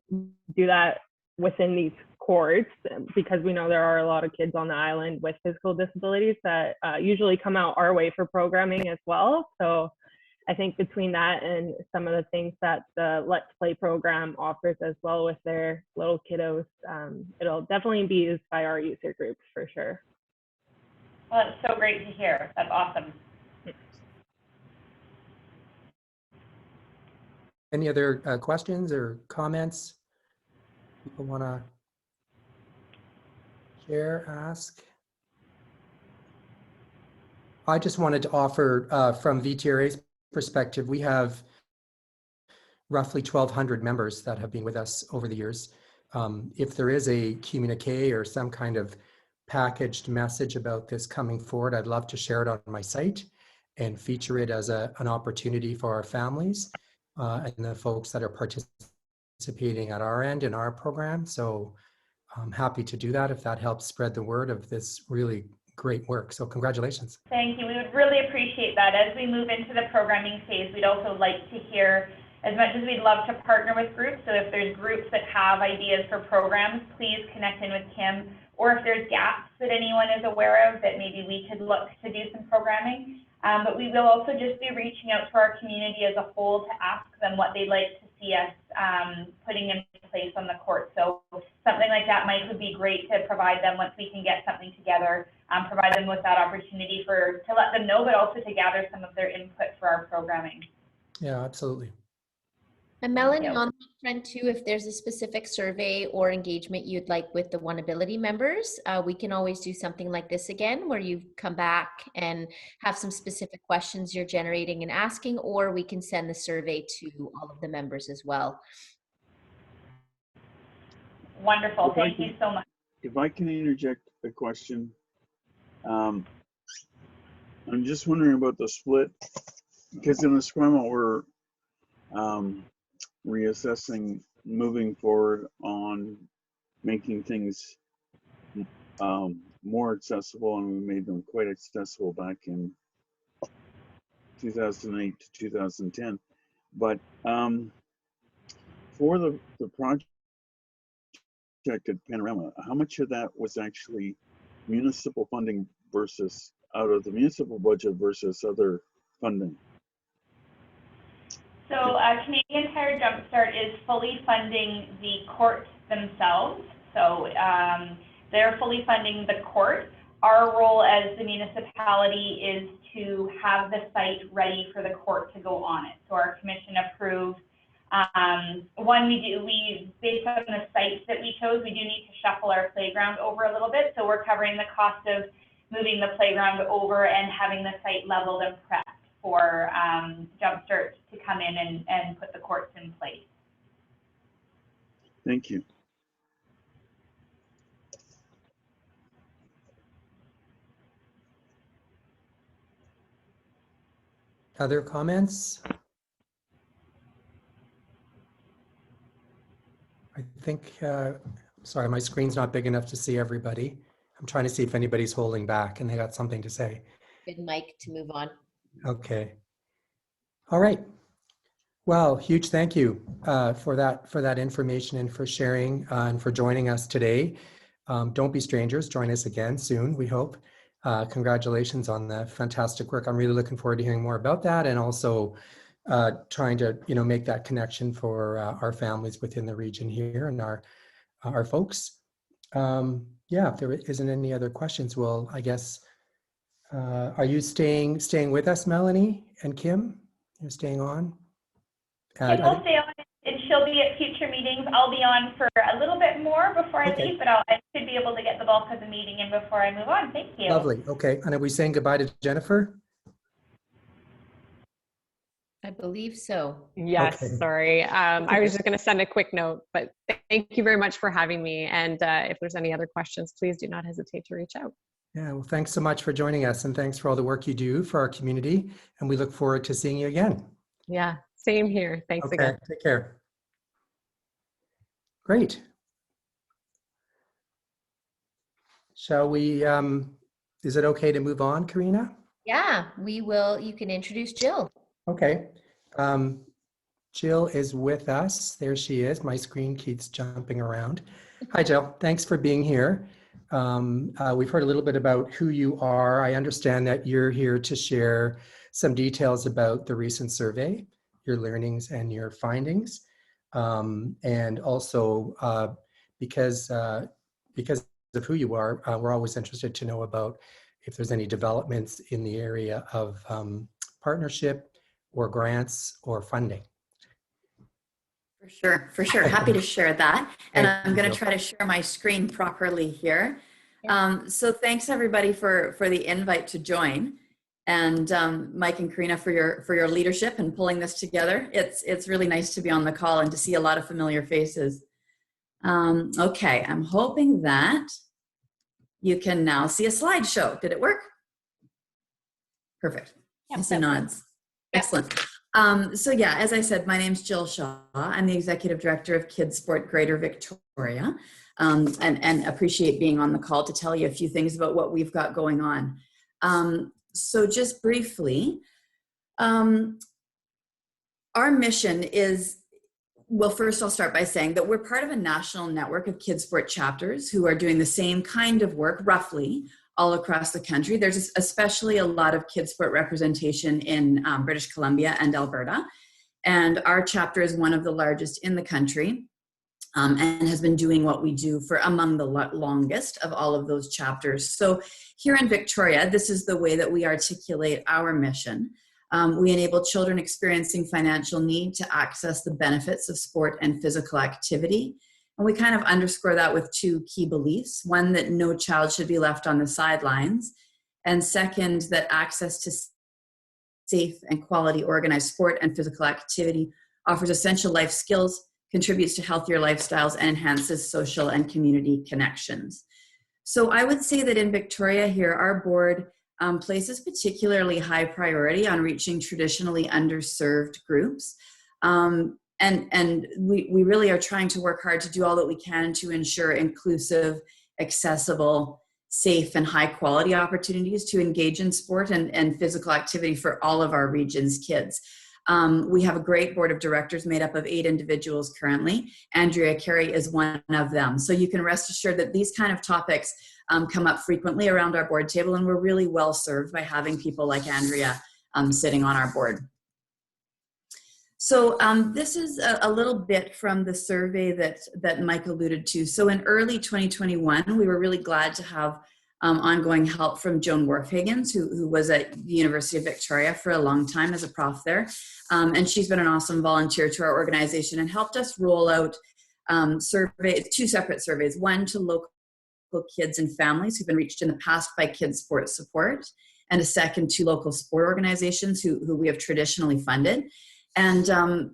Speaker 20: do that within these courts, because we know there are a lot of kids on the island with physical disabilities that usually come out our way for programming as well. So I think between that and some of the things that the Let's Play program offers as well with their little kiddos, it'll definitely be used by our user groups for sure.
Speaker 15: Well, that's so great to hear. That's awesome.
Speaker 4: Any other questions or comments people want to share, ask? I just wanted to offer from VTRA's perspective, we have roughly 1,200 members that have been with us over the years. If there is a communique or some kind of packaged message about this coming forward, I'd love to share it on my site and feature it as an opportunity for our families and the folks that are participating at our end in our program. So I'm happy to do that if that helps spread the word of this really great work. So congratulations.
Speaker 15: Thank you. We would really appreciate that. As we move into the programming phase, we'd also like to hear, as much as we'd love to partner with groups, so if there's groups that have ideas for programs, please connect in with Kim, or if there's gaps that anyone is aware of that maybe we could look to do some programming. But we will also just be reaching out to our community as a whole to ask them what they'd like to see us putting in place on the court. So something like that would be great to provide them once we can get something together, provide them with that opportunity to let them know, but also to gather some of their input for our programming.
Speaker 4: Yeah, absolutely.
Speaker 1: And Melanie, on that front too, if there's a specific survey or engagement you'd like with the OneAbility members, we can always do something like this again, where you come back and have some specific questions you're generating and asking, or we can send the survey to all of the members as well.
Speaker 15: Wonderful, thank you so much.
Speaker 18: If I can interject a question, I'm just wondering about the split, because in the Esquimalt we're reassessing moving forward on making things more accessible, and we made them quite accessible back in 2008 to 2010. But for the project at Panorama, how much of that was actually municipal funding versus out of the municipal budget versus other funding?
Speaker 15: So Canadian Tire Jumpstart is fully funding the courts themselves. So they're fully funding the court. Our role as the municipality is to have the site ready for the court to go on it. So our commission approved. Based on the sites that we chose, we do need to shuffle our playground over a little bit. So we're covering the cost of moving the playground over and having the site leveled and prepped for Jumpstart to come in and put the courts in place.
Speaker 18: Thank you.
Speaker 4: Other comments? I think, sorry, my screen's not big enough to see everybody. I'm trying to see if anybody's holding back and they got something to say.
Speaker 1: Good, Mike, to move on.
Speaker 4: Okay. All right. Well, huge thank you for that information and for sharing and for joining us today. Don't be strangers. Join us again soon, we hope. Congratulations on the fantastic work. I'm really looking forward to hearing more about that, and also trying to, make that connection for our families within the region here and our folks. Yeah, if there isn't any other questions, well, I guess, are you staying with us, Melanie and Kim? You're staying on?
Speaker 15: Kim will stay on, and she'll be at future meetings. I'll be on for a little bit more before I leave, but I should be able to get the bulk of the meeting in before I move on. Thank you.
Speaker 4: Lovely. Okay. And are we saying goodbye to Jennifer?
Speaker 1: I believe so.
Speaker 14: Yes,
Speaker 4: Okay.
Speaker 14: sorry. I was just going to send a quick note, but thank you very much for having me. And if there's any other questions, please do not hesitate to reach out.
Speaker 4: Yeah, well, thanks so much for joining us, and thanks for all the work you do for our community. And we look forward to seeing you again.
Speaker 14: Yeah, same here. Thanks again.
Speaker 4: Take care. Great. Shall we, is it okay to move on, Karina?
Speaker 1: Yeah, we will. You can introduce Jill.
Speaker 4: Okay. Jill is with us. There she is. My screen keeps jumping around. Hi, Jill. Thanks for being here. We've heard a little bit about who you are. I understand that you're here to share some details about the recent survey, your learnings and your findings. And also because of who you are, we're always interested to know about if there's any developments in the area of partnership or grants or funding.
Speaker 9: For sure. Happy to share that. And I'm going to try to share my screen properly here. So thanks everybody for the invite to join, and Mike and Karina for your leadership and pulling this together. It's really nice to be on the call and to see a lot of familiar faces. Okay, I'm hoping that you can now see a slideshow. Did it work? Perfect. I see nods. Excellent. So yeah, as I said, my name's Jill Shaw. I'm the Executive Director of Kids Sport Greater Victoria, and appreciate being on the call to tell you a few things about what we've got going on. So just briefly, our mission is, well, first I'll start by saying that we're part of a national network of kids sport chapters who are doing the same kind of work, roughly, all across the country. There's especially a lot of kids sport representation in British Columbia and Alberta. And our chapter is one of the largest in the country, and has been doing what we do for among the longest of all of those chapters. So here in Victoria, this is the way that we articulate our mission. We enable children experiencing financial need to access the benefits of sport and physical activity. And we kind of underscore that with two key beliefs. One, that no child should be left on the sidelines. And second, that access to safe and quality organized sport and physical activity offers essential life skills, contributes to healthier lifestyles, and enhances social and community connections. So I would say that in Victoria here, our board places particularly high priority on reaching traditionally underserved groups. And we really are trying to work hard to do all that we can to ensure inclusive, accessible, safe, and high quality opportunities to engage in sport and physical activity for all of our region's kids. We have a great board of directors made up of 8 individuals currently. Andrea Carey is one of them. So you can rest assured that these kind of topics come up frequently around our board table, and we're really well served by having people like Andrea sitting on our board. So this is a little bit from the survey that Mike alluded to. So in early 2021, we were really glad to have ongoing help from Joan Wharf-Higgins, who was at the University of Victoria for a long time as a prof there. And she's been an awesome volunteer to our organization and helped us roll out 2 separate surveys, one to local kids and families who've been reached in the past by kids sport support, and a second to local sport organizations who we have traditionally funded. And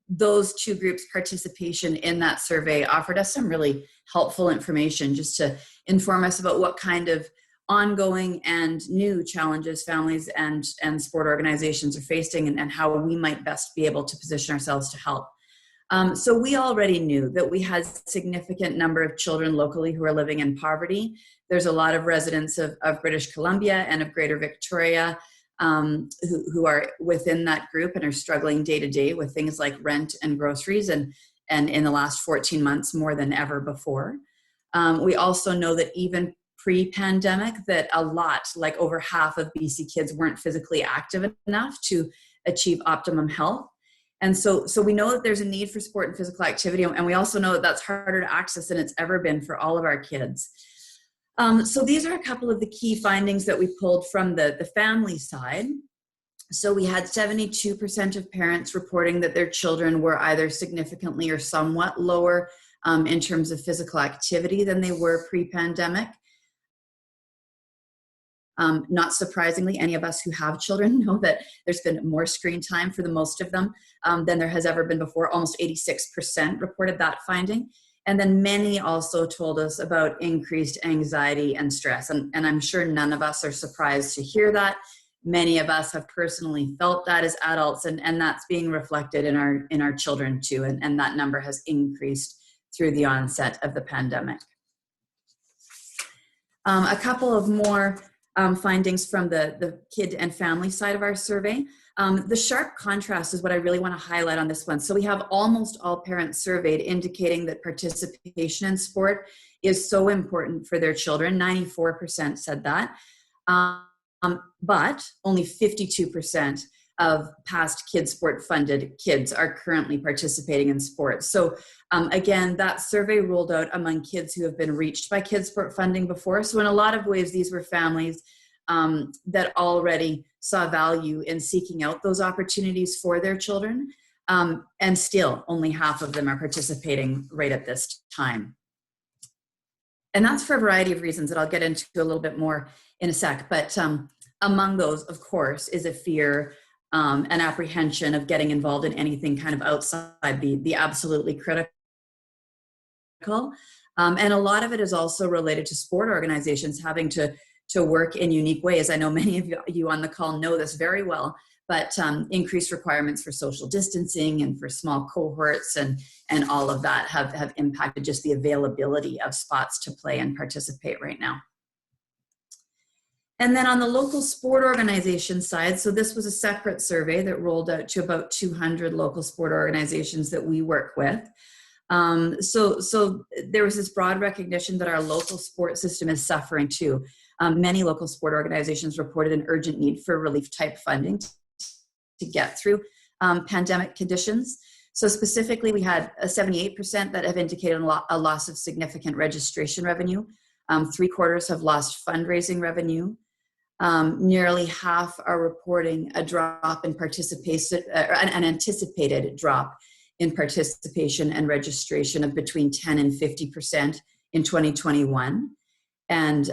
Speaker 9: those 2 groups' participation in that survey offered us some really helpful information just to inform us about what kind of ongoing and new challenges families and sport organizations are facing, and how we might best be able to position ourselves to help. So we already knew that we had a significant number of children locally who are living in poverty. There's a lot of residents of British Columbia and of Greater Victoria who are within that group and are struggling day to day with things like rent and groceries, and in the last 14 months more than ever before. We also know that even pre-pandemic, that a lot, like over half of BC kids, weren't physically active enough to achieve optimum health. And so we know that there's a need for sport and physical activity, and we also know that that's harder to access than it's ever been for all of our kids. So these are a couple of the key findings that we pulled from the family side. So we had 72% of parents reporting that their children were either significantly or somewhat lower in terms of physical activity than they were pre-pandemic. Not surprisingly, any of us who have children know that there's been more screen time for the most of them than there has ever been before. Almost 86% reported that finding. And then many also told us about increased anxiety and stress. And I'm sure none of us are surprised to hear that. Many of us have personally felt that as adults, and that's being reflected in our children too. And that number has increased through the onset of the pandemic. A couple of more findings from the kid and family side of our survey. The sharp contrast is what I really want to highlight on this one. So we have almost all parents surveyed indicating that participation in sport is so important for their children. 94% said that. But only 52% of past kids sport funded kids are currently participating in sports. So again, that survey ruled out among kids who have been reached by kids sport funding before. So in a lot of ways, these were families that already saw value in seeking out those opportunities for their children. And still only half of them are participating right at this time. And that's for a variety of reasons that I'll get into a little bit more in a sec. But among those, of course, is a fear and apprehension of getting involved in anything kind of outside the absolutely critical. And a lot of it is also related to sport organizations having to work in unique ways. I know many of you on the call know this very well, but increased requirements for social distancing and for small cohorts and all of that have impacted just the availability of spots to play and participate right now. And then on the local sport organization side, so this was a separate survey that rolled out to about 200 local sport organizations that we work with. So there was this broad recognition that our local sport system is suffering too. Many local sport organizations reported an urgent need for relief type funding to get through pandemic conditions. So specifically, we had a 78% that have indicated a loss of significant registration revenue. 3/4 have lost fundraising revenue. Nearly half are reporting a drop in participation, an anticipated drop in participation and registration of between 10 and 50% in 2021. And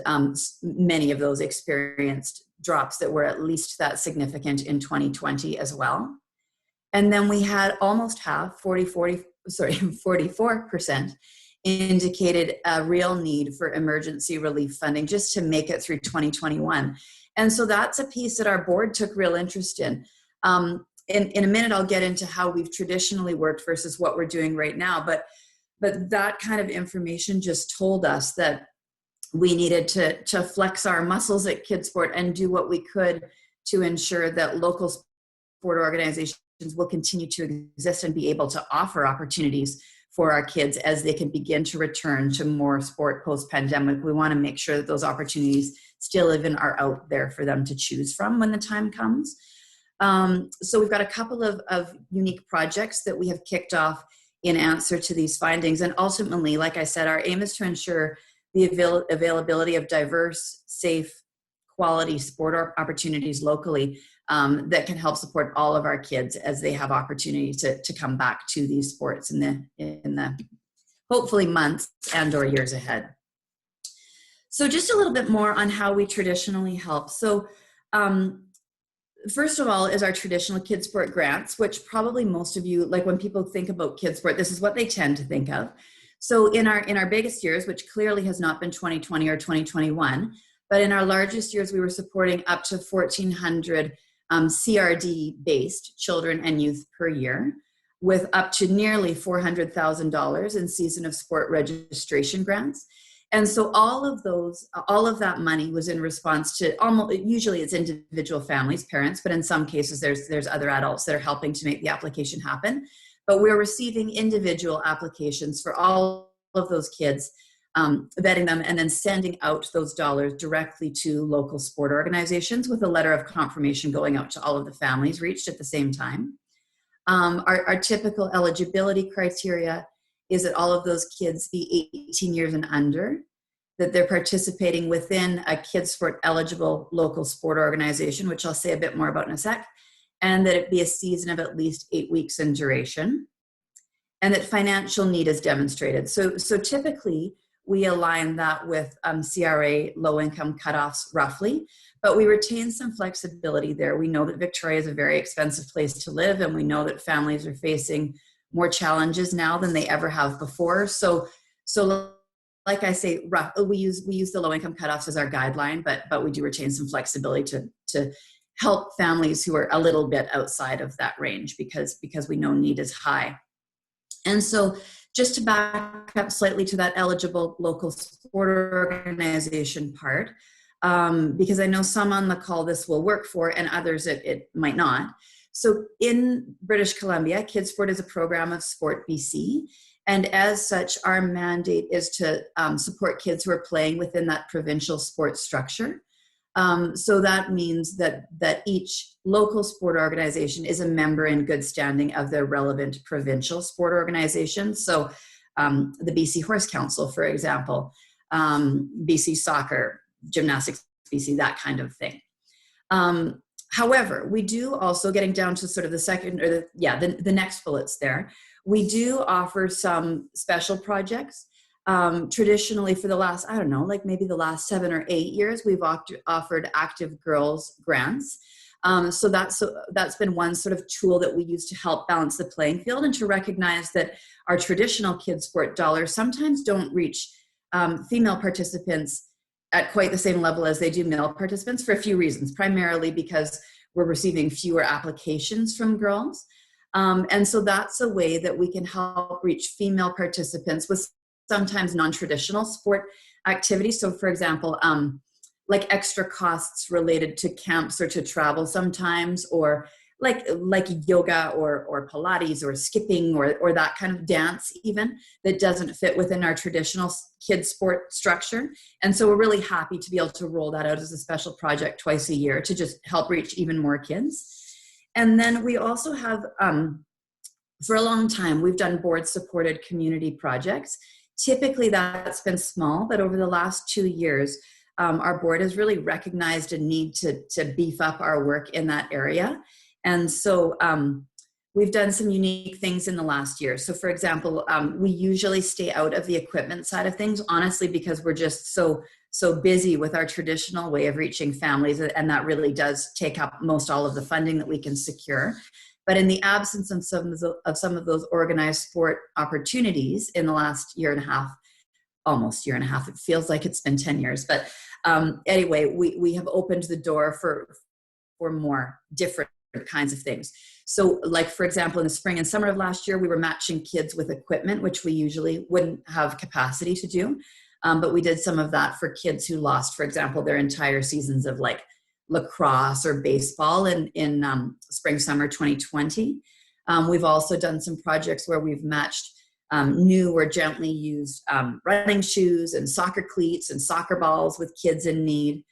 Speaker 9: many of those experienced drops that were at least that significant in 2020 as well. And then we had almost half, 44% indicated a real need for emergency relief funding just to make it through 2021. And so that's a piece that our board took real interest in. In a minute, I'll get into how we've traditionally worked versus what we're doing right now. But that kind of information just told us that we needed to flex our muscles at Kidsport and do what we could to ensure that local sport organizations will continue to exist and be able to offer opportunities for our kids as they can begin to return to more sport post-pandemic. We want to make sure that those opportunities still even are out there for them to choose from when the time comes. So we've got a couple of unique projects that we have kicked off in answer to these findings. And ultimately, like I said, our aim is to ensure the availability of diverse, safe, quality sport opportunities locally that can help support all of our kids as they have opportunity to come back to these sports in the hopefully months and or years ahead. So just a little bit more on how we traditionally help. So first of all is our traditional kids sport grants, which probably most of you, like when people think about kids sport, this is what they tend to think of. So in our biggest years, which clearly has not been 2020 or 2021, but in our largest years, we were supporting up to 1,400 CRD-based children and youth per year, with up to nearly $400,000 in season of sport registration grants. And so all of that money was in response to usually it's individual families, parents, but in some cases there's other adults that are helping to make the application happen. But we're receiving individual applications for all of those kids vetting them, and then sending out those dollars directly to local sport organizations with a letter of confirmation going out to all of the families reached at the same time. Our typical eligibility criteria is that all of those kids be 18 years and under, that they're participating within a kids sport eligible local sport organization, which I'll say a bit more about in a sec, and that it be a season of at least 8 weeks in duration, and that financial need is demonstrated. So typically we align that with CRA low income cutoffs roughly, but we retain some flexibility there. We know that Victoria is a very expensive place to live, and we know that families are facing more challenges now than they ever have before. So like I say, we use the low income cutoffs as our guideline, but we do retain some flexibility to help families who are a little bit outside of that range because we know need is high. And so just to back up slightly to that eligible local sport organization part, because I know some on the call this will work for and others it might not. So in British Columbia, Kids Sport is a program of Sport BC. And as such, our mandate is to support kids who are playing within that provincial sports structure. So that means that each local sport organization is a member in good standing of the relevant provincial sport organization. So the BC Horse Council, for example, BC Soccer, Gymnastics BC, that kind of thing. However, we do also, getting down to sort of the second, or the next bullets there, we do offer some special projects. Traditionally for the last, I don't know, like maybe the last 7 or 8 years, we've offered active girls grants. So that's been one sort of tool that we use to help balance the playing field and to recognize that our traditional kids sport dollars sometimes don't reach female participants at quite the same level as they do male participants for a few reasons, primarily because we're receiving fewer applications from girls. And so that's a way that we can help reach female participants with sometimes non-traditional sport activities. So for example, like extra costs related to camps or to travel sometimes, or like yoga or Pilates or skipping or that kind of dance even that doesn't fit within our traditional kids sport structure. And so we're really happy to be able to roll that out as a special project twice a year to just help reach even more kids. And then we also have, for a long time, we've done board supported community projects. Typically that's been small, but over the last 2 years, our board has really recognized a need to beef up our work in that area. And so we've done some unique things in the last year. So for example, we usually stay out of the equipment side of things, honestly, because we're just so busy with our traditional way of reaching families, and that really does take up most all of the funding that we can secure. But in the absence of some of those organized sport opportunities in the last year and a half, almost year and a half, it feels like it's been 10 years. But anyway, we have opened the door for more different kinds of things. So like, for example, in the spring and summer of last year, we were matching kids with equipment, which we usually wouldn't have capacity to do. But we did some of that for kids who lost, for example, their entire seasons of like lacrosse or baseball in spring, summer 2020. We've also done some projects where we've matched new or gently used running shoes and soccer cleats and soccer balls with kids in need.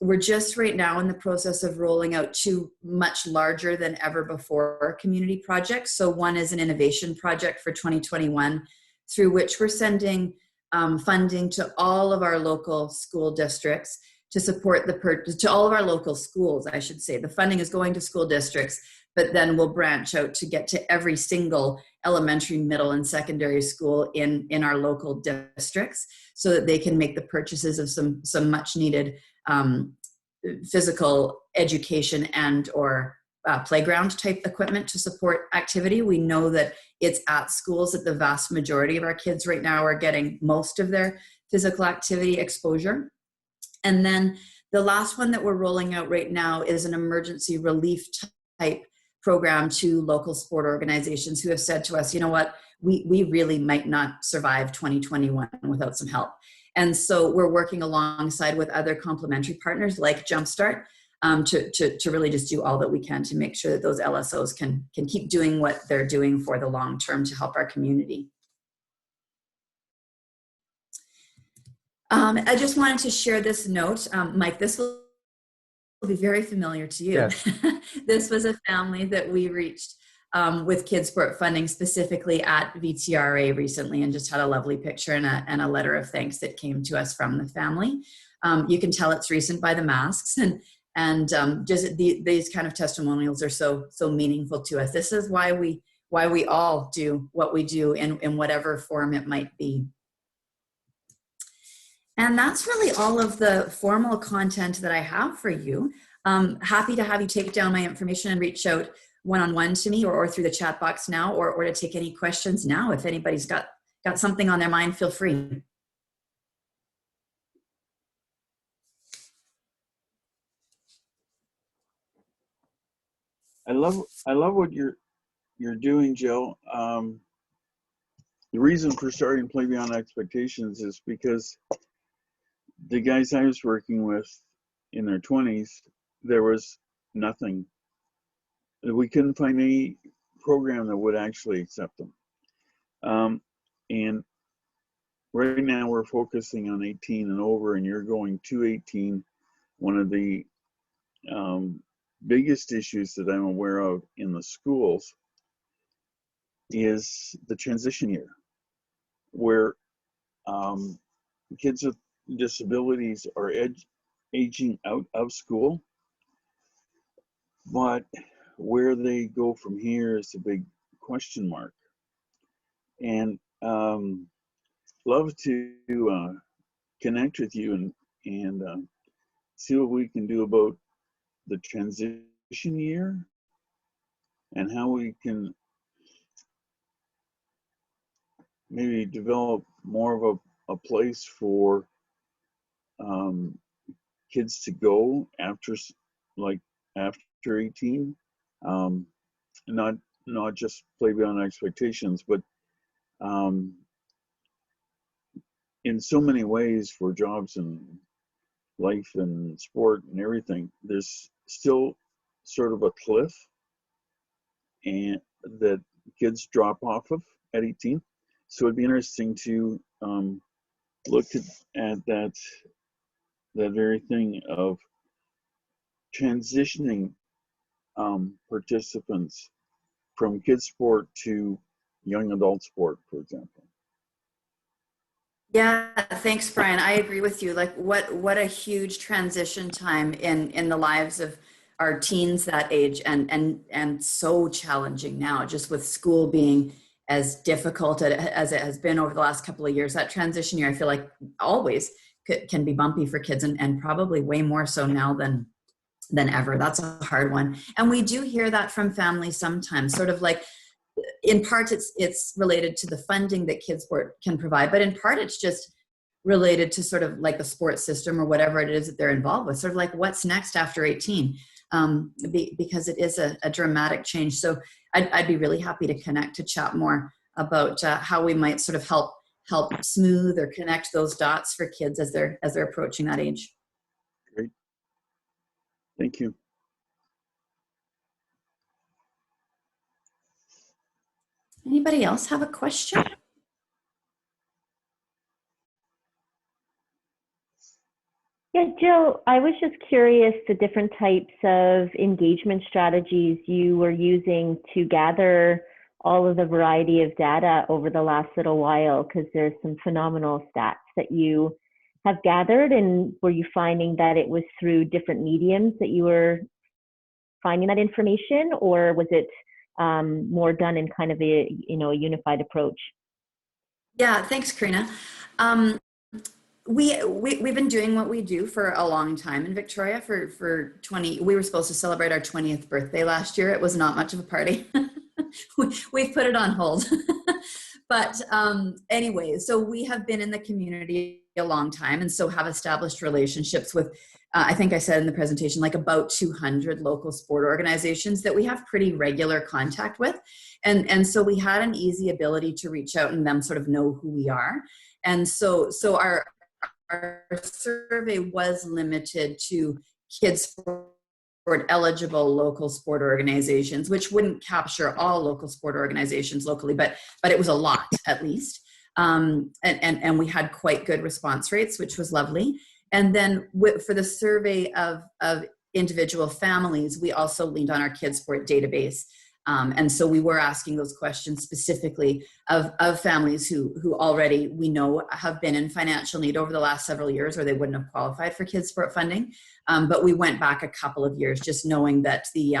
Speaker 9: We're just right now in the process of rolling out 2 much larger than ever before community projects. So one is an innovation project for 2021 through which we're sending funding to all of our local school districts to support to all of our local schools, I should say. The funding is going to school districts, but then we'll branch out to get to every single elementary, middle, and secondary school in our local districts so that they can make the purchases of some much needed physical education and or playground type equipment to support activity. We know that it's at schools that the vast majority of our kids right now are getting most of their physical activity exposure. And then the last one that we're rolling out right now is an emergency relief type program to local sport organizations who have said to us, you know what, we really might not survive 2021 without some help. And so we're working alongside with other complementary partners like Jumpstart to really just do all that we can to make sure that those LSOs can keep doing what they're doing for the long term to help our community. I just wanted to share this note. Mike, this will be very familiar to you.
Speaker 4: Yes.
Speaker 9: This was a family that we reached with Kids Sport funding specifically at VTRA recently, and just had a lovely picture and a letter of thanks that came to us from the family. You can tell it's recent by the masks, and just these kind of testimonials are so meaningful to us. This is why we all do what we do in whatever form it might be. And that's really all of the formal content that I have for you. Happy to have you take down my information and reach out one-on-one to me, or through the chat box now, or to take any questions now. If anybody's got something on their mind, feel free.
Speaker 18: I love what you're doing, Jill. The reason for starting Play Beyond Expectations is because the guys I was working with in their 20s, there was nothing. We couldn't find any program that would actually accept them. And right now we're focusing on 18 and over, and you're going to 18. One of the biggest issues that I'm aware of in the schools is the transition year, where kids with disabilities are aging out of school, but where they go from here is a big question mark. And love to connect with you and see what we can do about the transition year, and how we can maybe develop more of a place for kids to go after 18, not just Play Beyond Expectations, but in so many ways for jobs and life and sport and everything, there's still sort of a cliff and that kids drop off of at 18. So it'd be interesting to look at that very thing of transitioning participants from kids sport to young adult sport, for example.
Speaker 9: Yeah, thanks, Brian. I agree with you. Like, what a huge transition time in the lives of our teens that age, and so challenging now, just with school being as difficult as it has been over the last couple of years. That transition year, I feel like always can be bumpy for kids, and probably way more so now than ever. That's a hard one. And we do hear that from families sometimes, sort of like, in part it's related to the funding that Kids Sport can provide, but in part it's just related to sort of like the sports system or whatever it is that they're involved with, sort of like what's next after 18, because it is a dramatic change. So I'd be really happy to connect, to chat more about how we might sort of help smooth or connect those dots for kids as they're approaching that age.
Speaker 18: Great. Thank you.
Speaker 9: Anybody else have a question?
Speaker 21: Yeah, Jill, I was just curious the different types of engagement strategies you were using to gather all of the variety of data over the last little while, because there's some phenomenal stats that you have gathered. And were you finding that it was through different mediums that you were finding that information, or was it more done in kind of a unified approach?
Speaker 9: Yeah, thanks, Karina. We've been doing what we do for a long time in Victoria. For 20, we were supposed to celebrate our 20th birthday last year. It was not much of a party. We've put it on hold. But anyway, so we have been in the community a long time, and so have established relationships with, I think I said in the presentation, like about 200 local sport organizations that we have pretty regular contact with. And so we had an easy ability to reach out and them sort of know who we are. And so our survey was limited to kids sport eligible local sport organizations, which wouldn't capture all local sport organizations locally, but it was a lot at least. And we had quite good response rates, which was lovely. And then for the survey of individual families, we also leaned on our Kids Sport database. And so we were asking those questions specifically of families who already we know have been in financial need over the last several years, or they wouldn't have qualified for Kids Sport funding. But we went back a couple of years, just knowing that the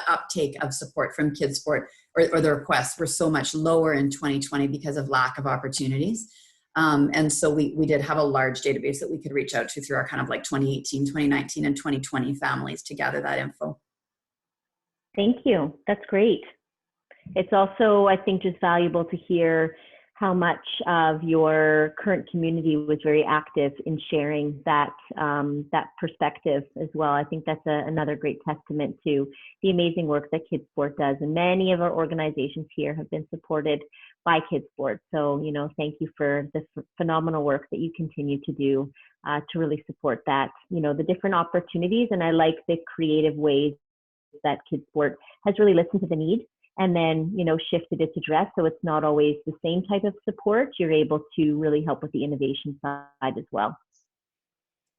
Speaker 9: uptake of support from Kids Sport or the requests were so much lower in 2020 because of lack of opportunities. And so we did have a large database that we could reach out to through our kind of like 2018, 2019, and 2020 families to gather that info.
Speaker 21: Thank you. That's great. It's also, I think, just valuable to hear how much of your current community was very active in sharing that that perspective as well. I think that's another great testament to the amazing work that Kids Sport does. And many of our organizations here have been supported by Kids Sport. So, you know, thank you for the phenomenal work that you continue to do to really support that, you know, the different opportunities. And I like the creative ways that Kids Sport has really listened to the need and then, you know, shifted its address. So it's not always the same type of support. You're able to really help with the innovation side as well.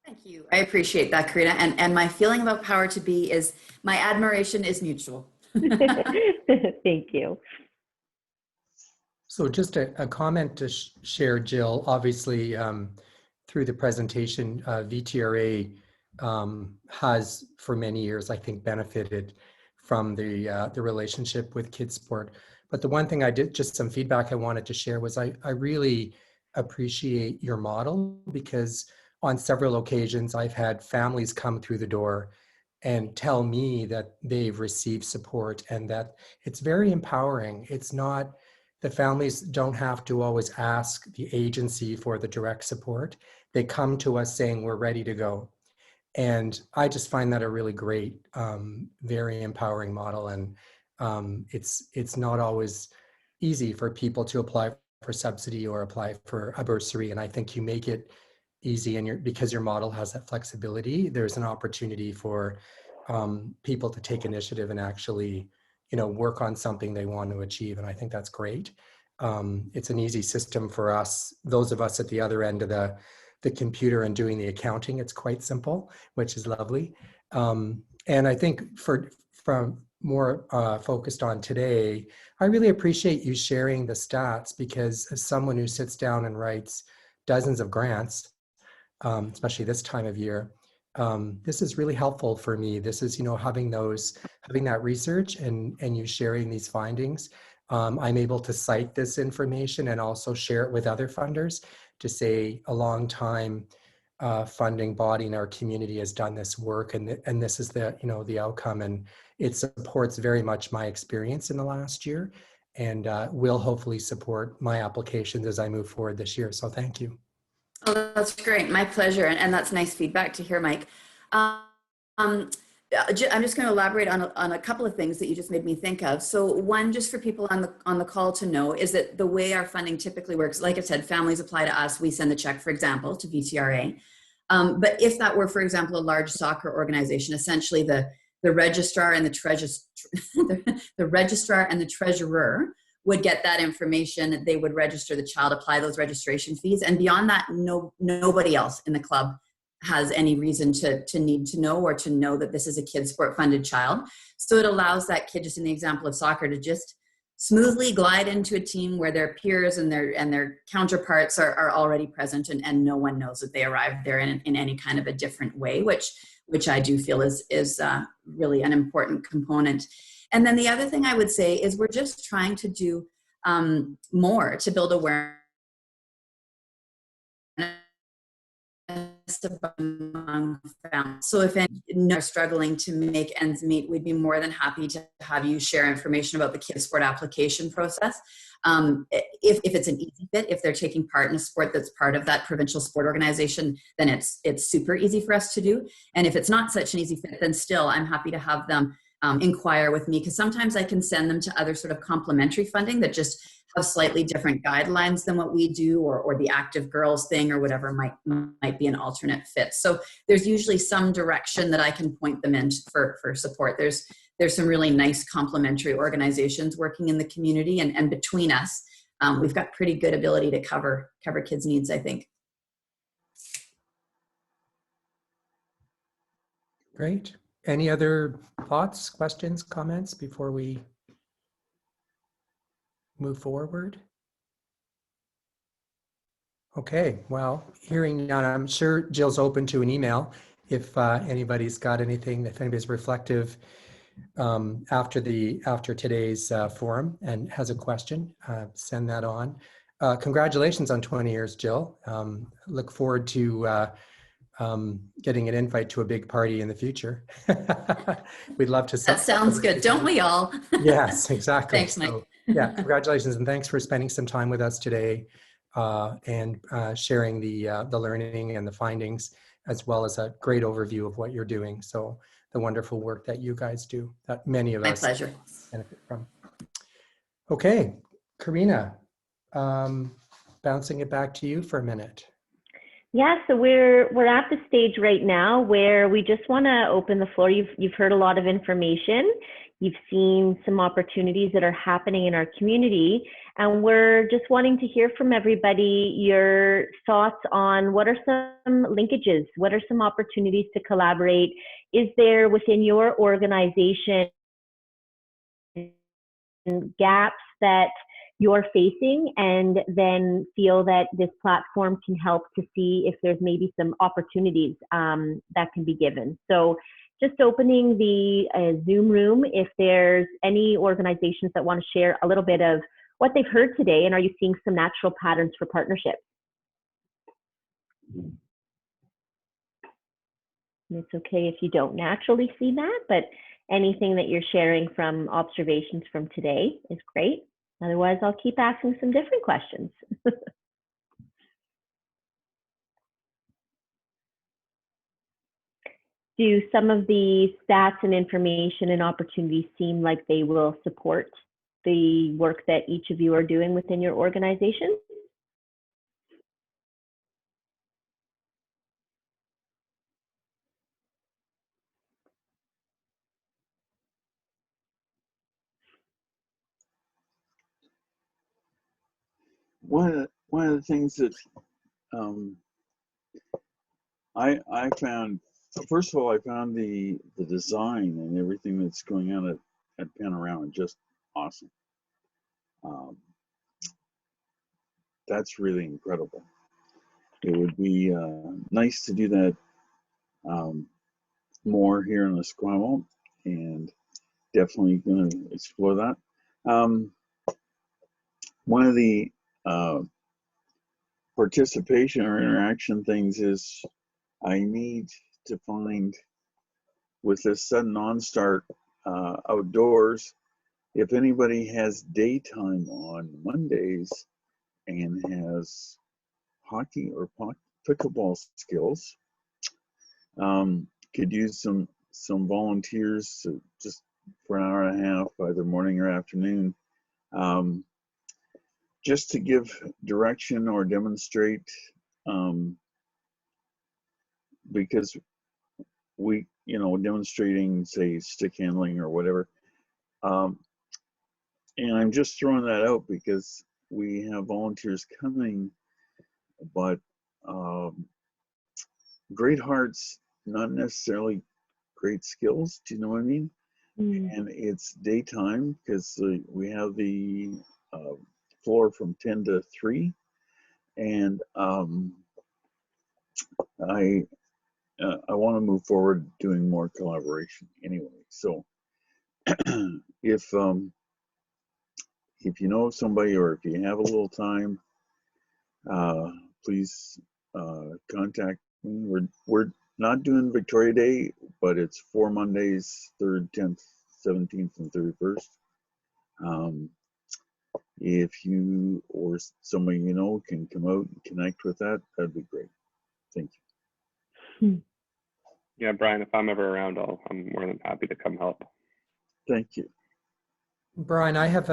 Speaker 9: Thank you. I appreciate that, Karina. And my feeling about Power to Be is my admiration is mutual.
Speaker 21: Thank you.
Speaker 4: So just a comment to share, Jill. Obviously, through the presentation, VTRA has for many years, I think, benefited from the relationship with Kids Sport. But the one thing I did, just some feedback I wanted to share was I really appreciate your model, because on several occasions I've had families come through the door and tell me that they've received support and that it's very empowering. It's not, the families don't have to always ask the agency for the direct support. They come to us saying, we're ready to go. And I just find that a really great, very empowering model. And it's not always easy for people to apply for subsidy or apply for a bursary. And I think you make it easy, and because your model has that flexibility, there's an opportunity for people to take initiative and actually, you know, work on something they want to achieve. And I think that's great. It's an easy system for us, those of us at the other end of the computer and doing the accounting. It's quite simple, which is lovely. And I think from more focused on today, I really appreciate you sharing the stats, because as someone who sits down and writes dozens of grants, especially this time of year, this is really helpful for me. This is, you know, having that research and you sharing these findings. I'm able to cite this information and also share it with other funders to say a long time funding body in our community has done this work, and this is the, you know, the outcome, and it supports very much my experience in the last year, and will hopefully support my applications as I move forward this year. So thank you.
Speaker 9: Oh, that's great. My pleasure. And that's nice feedback to hear, Mike. I'm just going to elaborate on a couple of things that you just made me think of. So one, just for people on the call to know, is that the way our funding typically works, like I said, families apply to us, we send the check, for example, to VTRA. But if that were, for example, a large soccer organization, essentially the registrar and the registrar and the treasurer would get that information. They would register the child, apply those registration fees, and beyond that, nobody else in the club has any reason to need to know, or to know that this is a Kids Sport funded child. So it allows that kid, just in the example of soccer, to just smoothly glide into a team where their peers and their counterparts are already present, and no one knows that they arrived there in any kind of a different way, which I do feel is really an important component. And then the other thing I would say is we're just trying to do more to build awareness among families. So if any are struggling to make ends meet, we'd be more than happy to have you share information about the Kids Sport application process. If it's an easy fit, if they're taking part in a sport that's part of that provincial sport organization, then it's super easy for us to do. And if it's not such an easy fit, then still I'm happy to have them inquire with me, because sometimes I can send them to other sort of complementary funding that just have slightly different guidelines than what we do, or the Active Girls thing, or whatever might be an alternate fit. So there's usually some direction that I can point them in for support. There's some really nice complementary organizations working in the community, and between us, we've got pretty good ability to cover kids' needs, I think.
Speaker 4: Great. Any other thoughts, questions, comments before we move forward? Okay, well, hearing none, I'm sure Jill's open to an email if anybody's got anything, if anybody's reflective after today's forum and has a question, send that on. Congratulations on 20 years, Jill. Look forward to getting an invite to a big party in the future. We'd love to.
Speaker 9: That sounds good, don't we all?
Speaker 4: Yes, exactly.
Speaker 9: Thanks, Mike.
Speaker 4: So, yeah, congratulations and thanks for spending some time with us today and sharing the learning and the findings, as well as a great overview of what you're doing. So the wonderful work that you guys do, that many of us
Speaker 9: pleasure.
Speaker 4: benefit from. Okay, Karina, bouncing it back to you for a minute.
Speaker 21: Yeah, so we're at the stage right now where we just want to open the floor. You've heard a lot of information. You've seen some opportunities that are happening in our community, and we're just wanting to hear from everybody your thoughts on what are some linkages, what are some opportunities to collaborate. Is there within your organization gaps that you're facing, and then feel that this platform can help to see if there's maybe some opportunities that can be given. So just opening the Zoom room, if there's any organizations that want to share a little bit of what they've heard today, and are you seeing some natural patterns for partnerships? And it's okay if you don't naturally see that, but anything that you're sharing from observations from today is great. Otherwise, I'll keep asking some different questions. Do some of the stats and information and opportunities seem like they will support the work that each of you are doing within your organization?
Speaker 18: One of the things that I found, first of all, I found the design and everything that's going on at Panorama just awesome. That's really incredible. It would be nice to do that more here in Esquimalt, and definitely going to explore that. One of the participation or interaction things is I need to find, with this sudden onstart outdoors, if anybody has daytime on Mondays and has hockey or pickleball skills, could use some volunteers just for an hour and a half, either morning or afternoon, just to give direction or demonstrate, because we, demonstrating, say, stick handling or whatever. And I'm just throwing that out because we have volunteers coming, but great hearts, not necessarily great skills. Do you know what I mean? And it's daytime because we have the floor from 10 to 3, and I want to move forward doing more collaboration anyway. So if you know somebody, or if you have a little time, please contact me. We're not doing Victoria Day, but it's 4 Mondays, 3rd, 10th, 17th, and 31st. If you or somebody you know can come out and connect with that, that'd be great. Thank you.
Speaker 3: Yeah, Brian, if I'm ever around, I'm more than happy to come help.
Speaker 18: Thank you.
Speaker 4: Brian, I have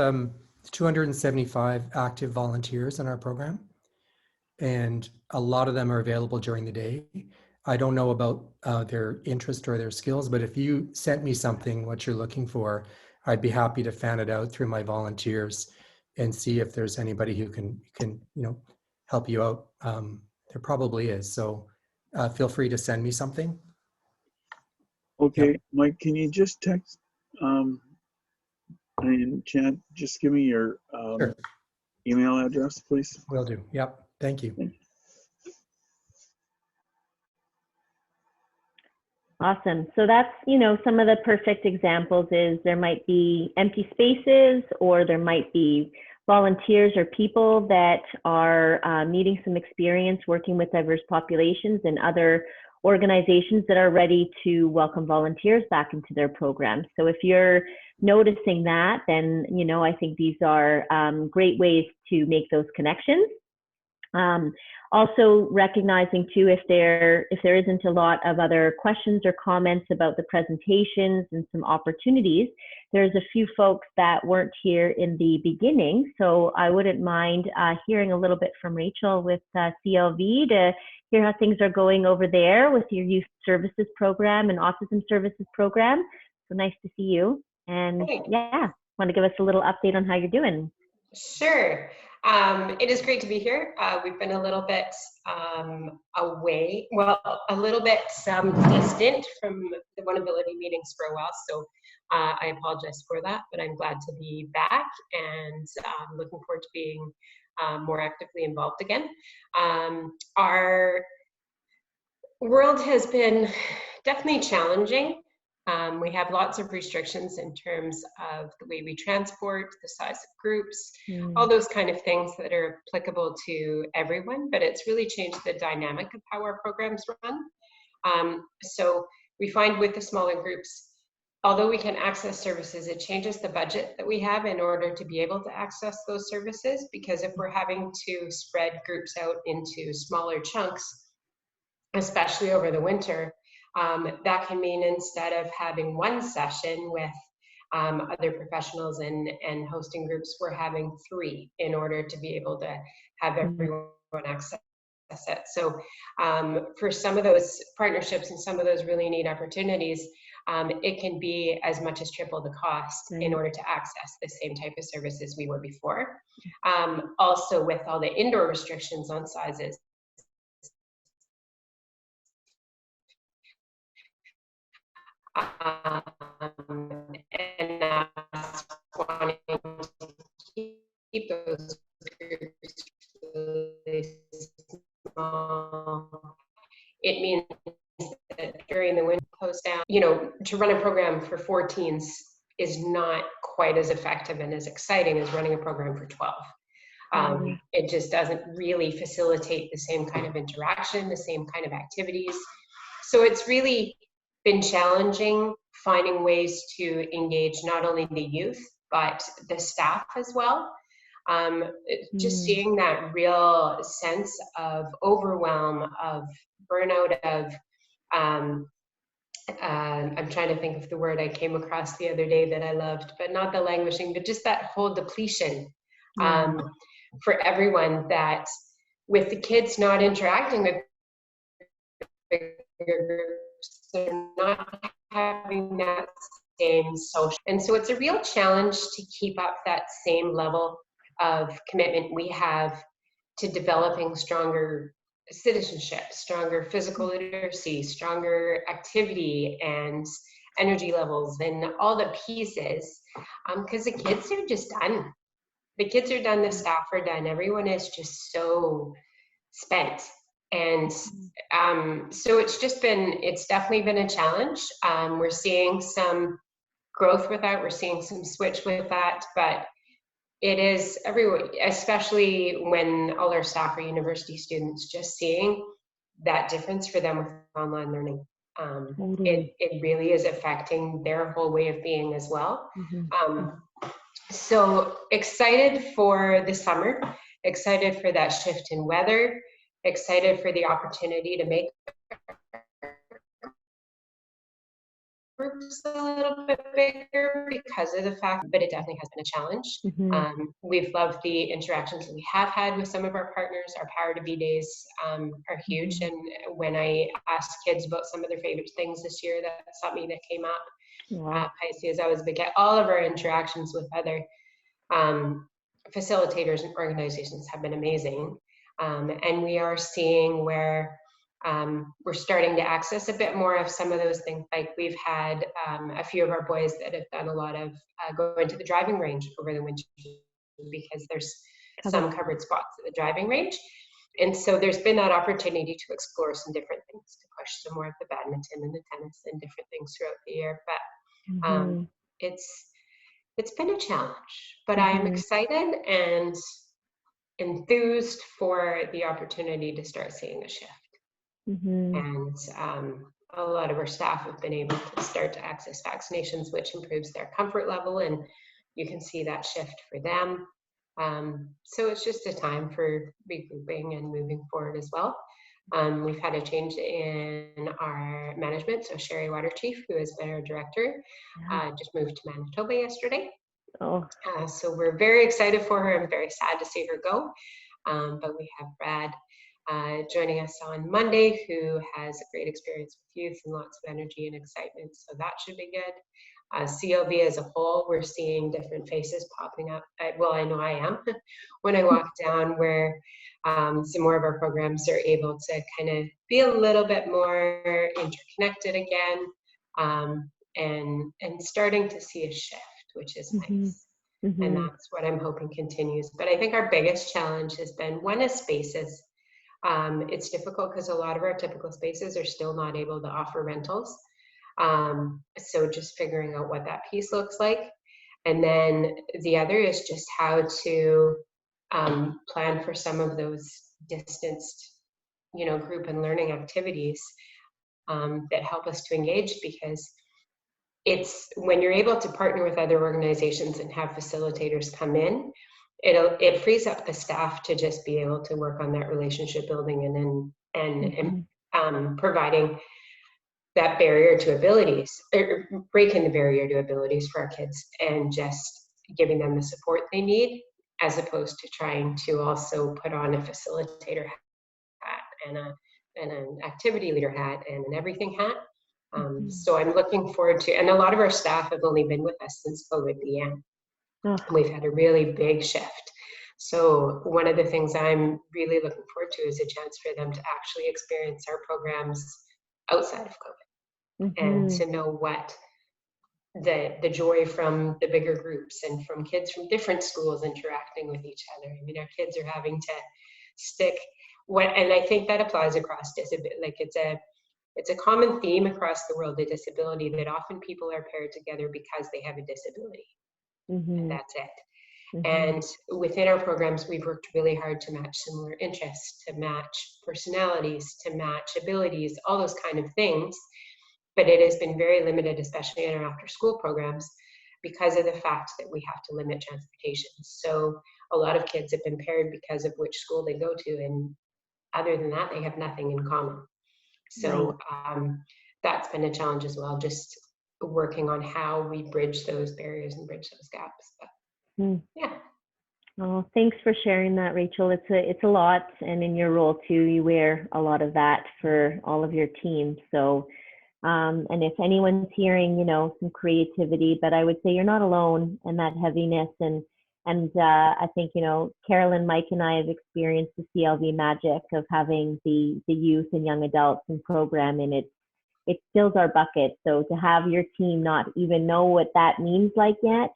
Speaker 4: 275 active volunteers in our program, and a lot of them are available during the day. I don't know about their interest or their skills, but if you sent me something, what you're looking for, I'd be happy to fan it out through my volunteers and see if there's anybody who can help you out. There probably is. So feel free to send me something.
Speaker 18: Okay, yep. Mike, can you just text in chat? Just give me your
Speaker 4: sure.
Speaker 18: email address, please.
Speaker 4: Will do. Yep. Thank you.
Speaker 21: Awesome. So that's, some of the perfect examples is there might be empty spaces, or there might be volunteers or people that are needing some experience working with diverse populations, and other organizations that are ready to welcome volunteers back into their programs. So if you're noticing that, then, I think these are great ways to make those connections. Also recognizing too, if there isn't a lot of other questions or comments about the presentations and some opportunities, there's a few folks that weren't here in the beginning. So I wouldn't mind hearing a little bit from Rachel with CLV to hear how things are going over there with your youth services program and autism services program. So nice to see you. And yeah, want to give us a little update on how you're doing?
Speaker 2: Sure. It is great to be here. We've been a little bit away, well, a little bit distant from the OneAbility meetings for a while, so I apologize for that, but I'm glad to be back and looking forward to being more actively involved again. Our world has been definitely challenging. We have lots of restrictions in terms of the way we transport, the size of groups, all those kind of things that are applicable to everyone, but it's really changed the dynamic of how our programs run. So we find with the smaller groups, although we can access services, it changes the budget that we have in order to be able to access those services, because if we're having to spread groups out into smaller chunks, especially over the winter, that can mean instead of having one session with other professionals and hosting groups, we're having 3 in order to be able to have everyone access it. So for some of those partnerships and some of those really neat opportunities, it can be as much as triple the cost in order to access the same type of services we were before. Also, with all the indoor restrictions on sizes, and us wanting to keep those groups really small, it means that during the winter close down, to run a program for 4 teens is not quite as effective and as exciting as running a program for 12. It just doesn't really facilitate the same kind of interaction, the same kind of activities. So it's really been challenging finding ways to engage not only the youth, but the staff as well. Just seeing that real sense of overwhelm, of burnout, of, I'm trying to think of the word I came across the other day that I loved, but not the languishing, but just that whole depletion for everyone, that with the kids not interacting with bigger groups, they're not having that same social. And so it's a real challenge to keep up that same level of commitment we have to developing stronger citizenship, stronger physical literacy, stronger activity and energy levels, and all the pieces, because the kids are just done. The kids are done, the staff are done, everyone is just so spent. And so it's definitely been a challenge. We're seeing some growth with that, we're seeing some switch with that, but it is everywhere, especially when all our staff are university students, just seeing that difference for them with online learning. It really is affecting their whole way of being as well. So excited for the summer, excited for that shift in weather, excited for the opportunity to make groups a little bit bigger because of the fact, but it definitely has been a challenge. We've loved the interactions that we have had with some of our partners. Our Power to Be days are huge, and when I asked kids about some of their favorite things this year, that's something that came up. Pisces, I was big at all of our interactions with other facilitators and organizations have been amazing. And we are seeing where we're starting to access a bit more of some of those things. Like we've had a few of our boys that have done a lot of going to the driving range over the winter because there's some covered spots at the driving range. And so there's been that opportunity to explore some different things, to push some more of the badminton and the tennis and different things throughout the year. But it's been a challenge, but I am excited and enthused for the opportunity to start seeing a shift. And a lot of our staff have been able to start to access vaccinations, which improves their comfort level, and you can see that shift for them. So it's just a time for regrouping and moving forward as well. We've had a change in our management. So Sherry Waterchief, who has been our director, just moved to Manitoba yesterday. So we're very excited for her. I'm very sad to see her go. But we have Brad joining us on Monday, who has a great experience with youth and lots of energy and excitement. So that should be good. CLV as a whole, we're seeing different faces popping up. Well, I know I am when I walk down, where some more of our programs are able to kind of be a little bit more interconnected again, and starting to see a shift, which is nice. And that's what I'm hoping continues. But I think our biggest challenge has been, one is spaces. It's difficult because a lot of our typical spaces are still not able to offer rentals. So just figuring out what that piece looks like. And then the other is just how to plan for some of those distanced, group and learning activities that help us to engage, because it's when you're able to partner with other organizations and have facilitators come in, it frees up the staff to just be able to work on that relationship building and providing that barrier to abilities, or breaking the barrier to abilities for our kids, and just giving them the support they need, as opposed to trying to also put on a facilitator hat and an activity leader hat and an everything hat. So I'm looking forward to, and a lot of our staff have only been with us since COVID began. We've had a really big shift. So one of the things I'm really looking forward to is a chance for them to actually experience our programs outside of COVID, and to know what the joy from the bigger groups and from kids from different schools interacting with each other. I mean, our kids are having to stick and I think that applies across disability. Like it's a common theme across the world, the disability, that often people are paired together because they have a disability. And that's it. And within our programs, we've worked really hard to match similar interests, to match personalities, to match abilities, all those kind of things. But it has been very limited, especially in our after school programs, because of the fact that we have to limit transportation. So a lot of kids have been paired because of which school they go to, and other than that, they have nothing in common. So that's been a challenge as well, just working on how we bridge those barriers and bridge those gaps. But yeah.
Speaker 21: Oh, thanks for sharing that, Rachel. It's a lot, and in your role too, you wear a lot of that for all of your team. So, and if anyone's hearing, some creativity, but I would say you're not alone in that heaviness. And I think, Carolyn, Mike, and I have experienced the CLV magic of having the youth and young adults in program, and it fills our bucket. So to have your team not even know what that means like yet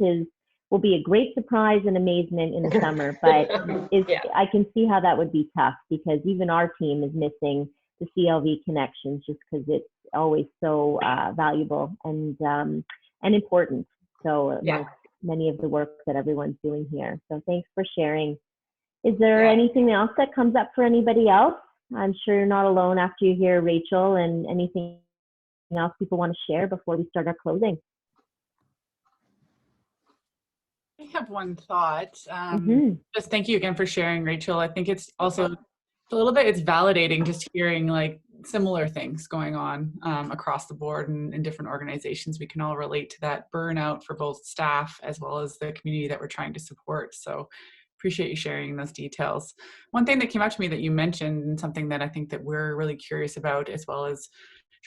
Speaker 21: will be a great surprise and amazement in the summer. But I can see how that would be tough, because even our team is missing the CLV connections, just because it's always so valuable and important. So many of the work that everyone's doing here. So thanks for sharing. Is there anything else that comes up for anybody else? I'm sure you're not alone after you hear Rachel, and anything else people want to share before we start our closing.
Speaker 16: I have one thought. Just thank you again for sharing, Rachel. I think it's also a little bit, it's validating just hearing like similar things going on across the board and in different organizations. We can all relate to that burnout for both staff as well as the community that we're trying to support. So appreciate you sharing those details. One thing that came up to me that you mentioned, and something that I think that we're really curious about, as well as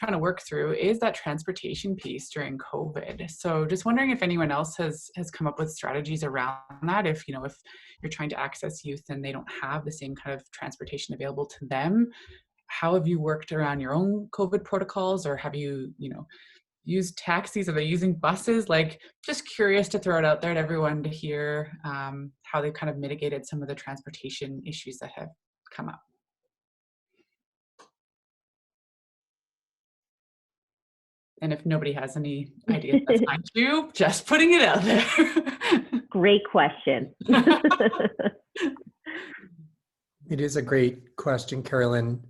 Speaker 16: trying to work through is that transportation piece during COVID. So just wondering if anyone else has come up with strategies around that. If if you're trying to access youth and they don't have the same kind of transportation available to them, how have you worked around your own COVID protocols, or have you used taxis? Are they using buses? Like, just curious to throw it out there to everyone to hear how they've kind of mitigated some of the transportation issues that have come up. And if nobody has any ideas, that's fine too. Just putting it out there.
Speaker 21: Great question.
Speaker 4: It is a great question, Carolyn.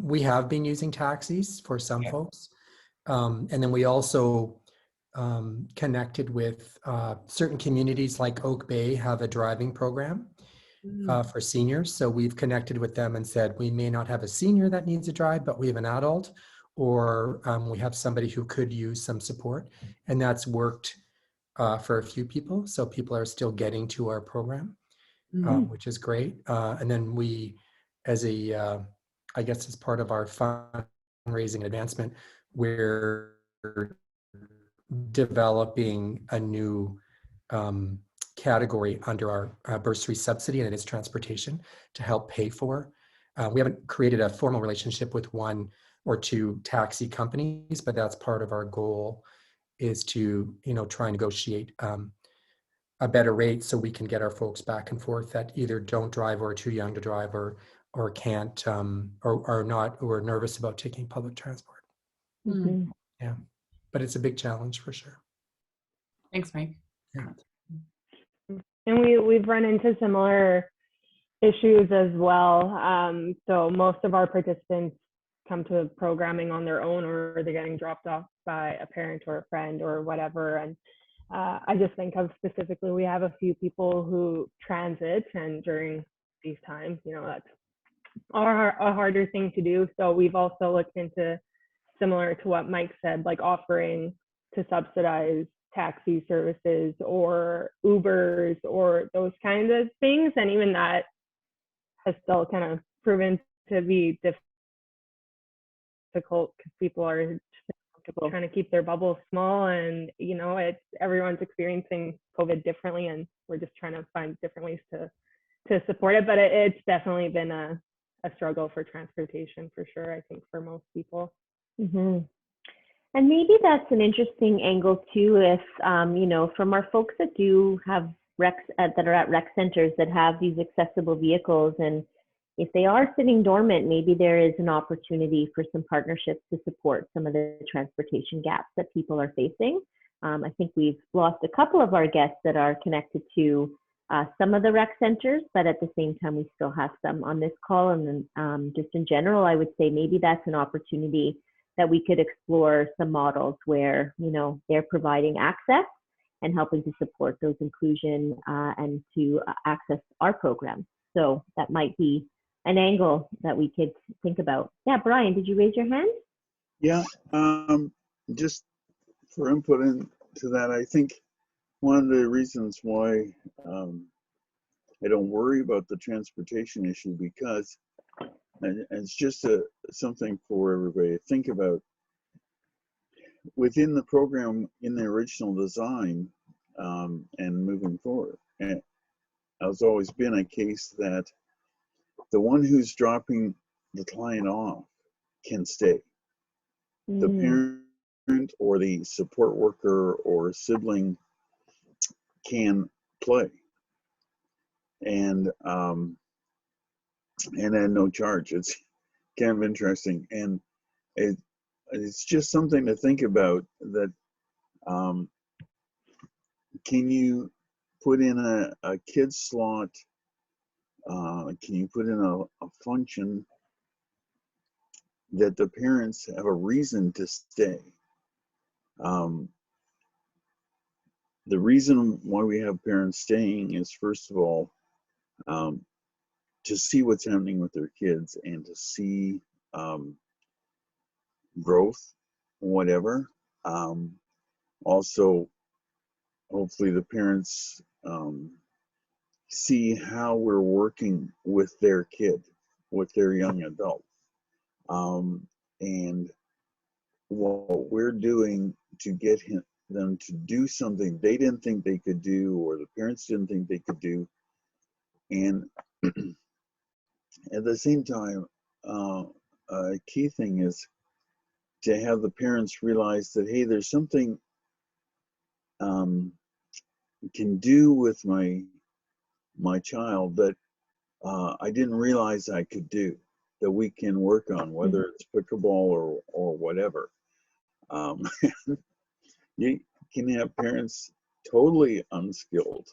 Speaker 4: We have been using taxis for some folks. And then we also connected with certain communities, like Oak Bay have a driving program for seniors. So we've connected with them and said, we may not have a senior that needs a drive, but we have an adult, or we have somebody who could use some support. And that's worked for a few people. So people are still getting to our program, which is great. And then we, as I guess as part of our fundraising advancement, we're developing a new category under our bursary subsidy, and it is transportation, to help pay for. We haven't created a formal relationship with one or two taxi companies, but that's part of our goal, is to try and negotiate a better rate so we can get our folks back and forth that either don't drive or are too young to drive, or can't or are not, or are nervous about taking public transport. Yeah, but it's a big challenge for sure.
Speaker 16: Thanks, Mike.
Speaker 4: Yeah.
Speaker 20: And we've run into similar issues as well. So most of our participants come to programming on their own, or they're getting dropped off by a parent or a friend or whatever. And I just think of specifically, we have a few people who transit, and during these times, that's a harder thing to do. So we've also looked into, similar to what Mike said, like offering to subsidize taxi services or Ubers or those kinds of things. And even that has still kind of proven to be difficult because people are trying to keep their bubble small, and everyone's experiencing COVID differently, and we're just trying to find different ways to support it. But it's definitely been a struggle for transportation, for sure, I think, for most people.
Speaker 21: And maybe that's an interesting angle too, if from our folks that do have recs that are at rec centers that have these accessible vehicles, and if they are sitting dormant, maybe there is an opportunity for some partnerships to support some of the transportation gaps that people are facing. I think we've lost a couple of our guests that are connected to some of the rec centers, but at the same time, we still have some on this call. And then just in general, I would say maybe that's an opportunity that we could explore some models where, they're providing access and helping to support those inclusion and to access our program. So that might be an angle that we could think about. Yeah, Brian, did you raise your hand?
Speaker 18: Yeah, just for input into that, I think one of the reasons why I don't worry about the transportation issue, because, and it's just something for everybody to think about, within the program, in the original design and moving forward, and has always been a case that the one who's dropping the client off can stay. The parent or the support worker or sibling can play, and then no charge. It's kind of interesting, and it's just something to think about, that can you put in a kid slot, can you put in a function that the parents have a reason to stay. The reason why we have parents staying is, first of all, to see what's happening with their kids and to see growth, whatever. Also, hopefully the parents see how we're working with their kid, with their young adult. And what we're doing to get them to do something they didn't think they could do, or the parents didn't think they could do. And at the same time, a key thing is to have the parents realize that, hey, there's something can do with my child that I didn't realize I could do, that we can work on, whether it's pickleball or whatever. You can have parents totally unskilled,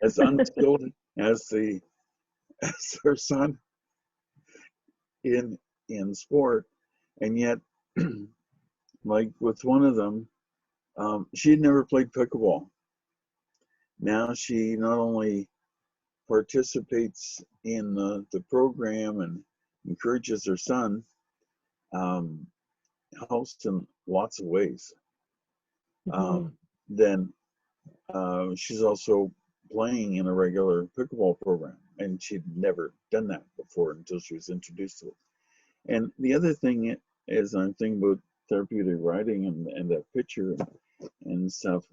Speaker 18: as unskilled as their son in sport, and yet, like with one of them, she had never played pickleball. Now she not only participates in the program and encourages her son, helps in lots of ways. Then she's also playing in a regular pickleball program, and she'd never done that before until she was introduced to it. And the other thing is, I'm thinking about therapeutic riding and that picture and stuff.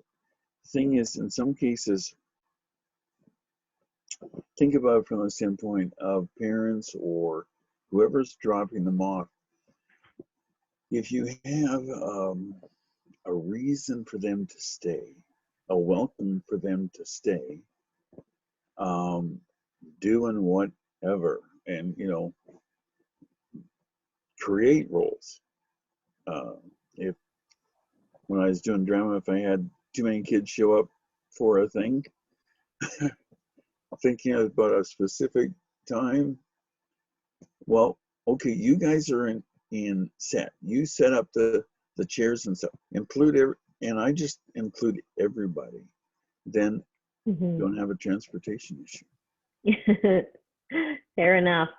Speaker 18: Thing is, in some cases, think about it from the standpoint of parents or whoever's dropping them off. If you have a reason for them to stay, a welcome for them to stay, doing whatever, and create roles. If when I was doing drama, if I had too many kids show up for a thing, thinking about a specific time, well, okay, you guys are in set. You set up the chairs and stuff. And I just include everybody. Then you don't have a transportation issue.
Speaker 21: Fair enough.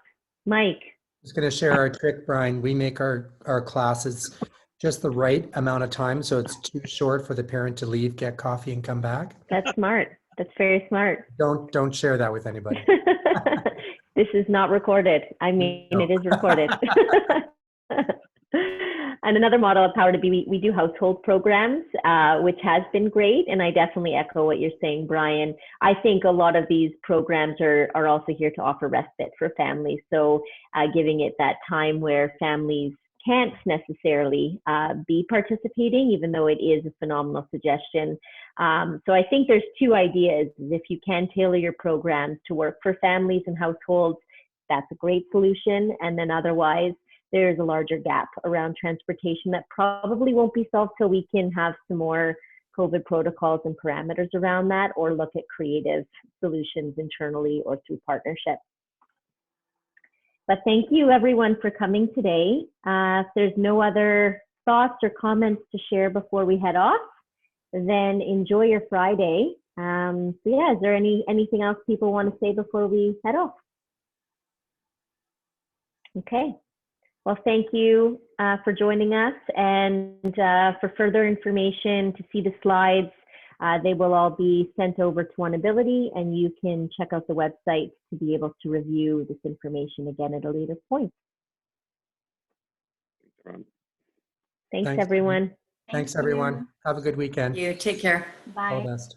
Speaker 21: Mike.
Speaker 4: I was going to share our trick, Brian. We make our classes just the right amount of time, so it's too short for the parent to leave, get coffee, and come back.
Speaker 21: That's smart. That's very smart.
Speaker 4: Don't share that with anybody.
Speaker 21: This is not recorded. I mean, no. It is recorded. And another model of Power to Be, we do household programs, which has been great. And I definitely echo what you're saying, Brian. I think a lot of these programs are also here to offer respite for families. So giving it that time where families can't necessarily be participating, even though it is a phenomenal suggestion. So I think there's two ideas. If you can tailor your programs to work for families and households, that's a great solution. And then otherwise, there's a larger gap around transportation that probably won't be solved till we can have some more COVID protocols and parameters around that, or look at creative solutions internally or through partnership. But thank you everyone for coming today. If there's no other thoughts or comments to share before we head off, then enjoy your Friday. So yeah, is there anything else people want to say before we head off? Okay. Well, thank you for joining us, and for further information to see the slides, they will all be sent over to OneAbility, and you can check out the website to be able to review this information again at a later point. Thanks everyone.
Speaker 4: Thanks everyone. Have a good weekend.
Speaker 9: You take care.
Speaker 21: Bye.
Speaker 4: All the best.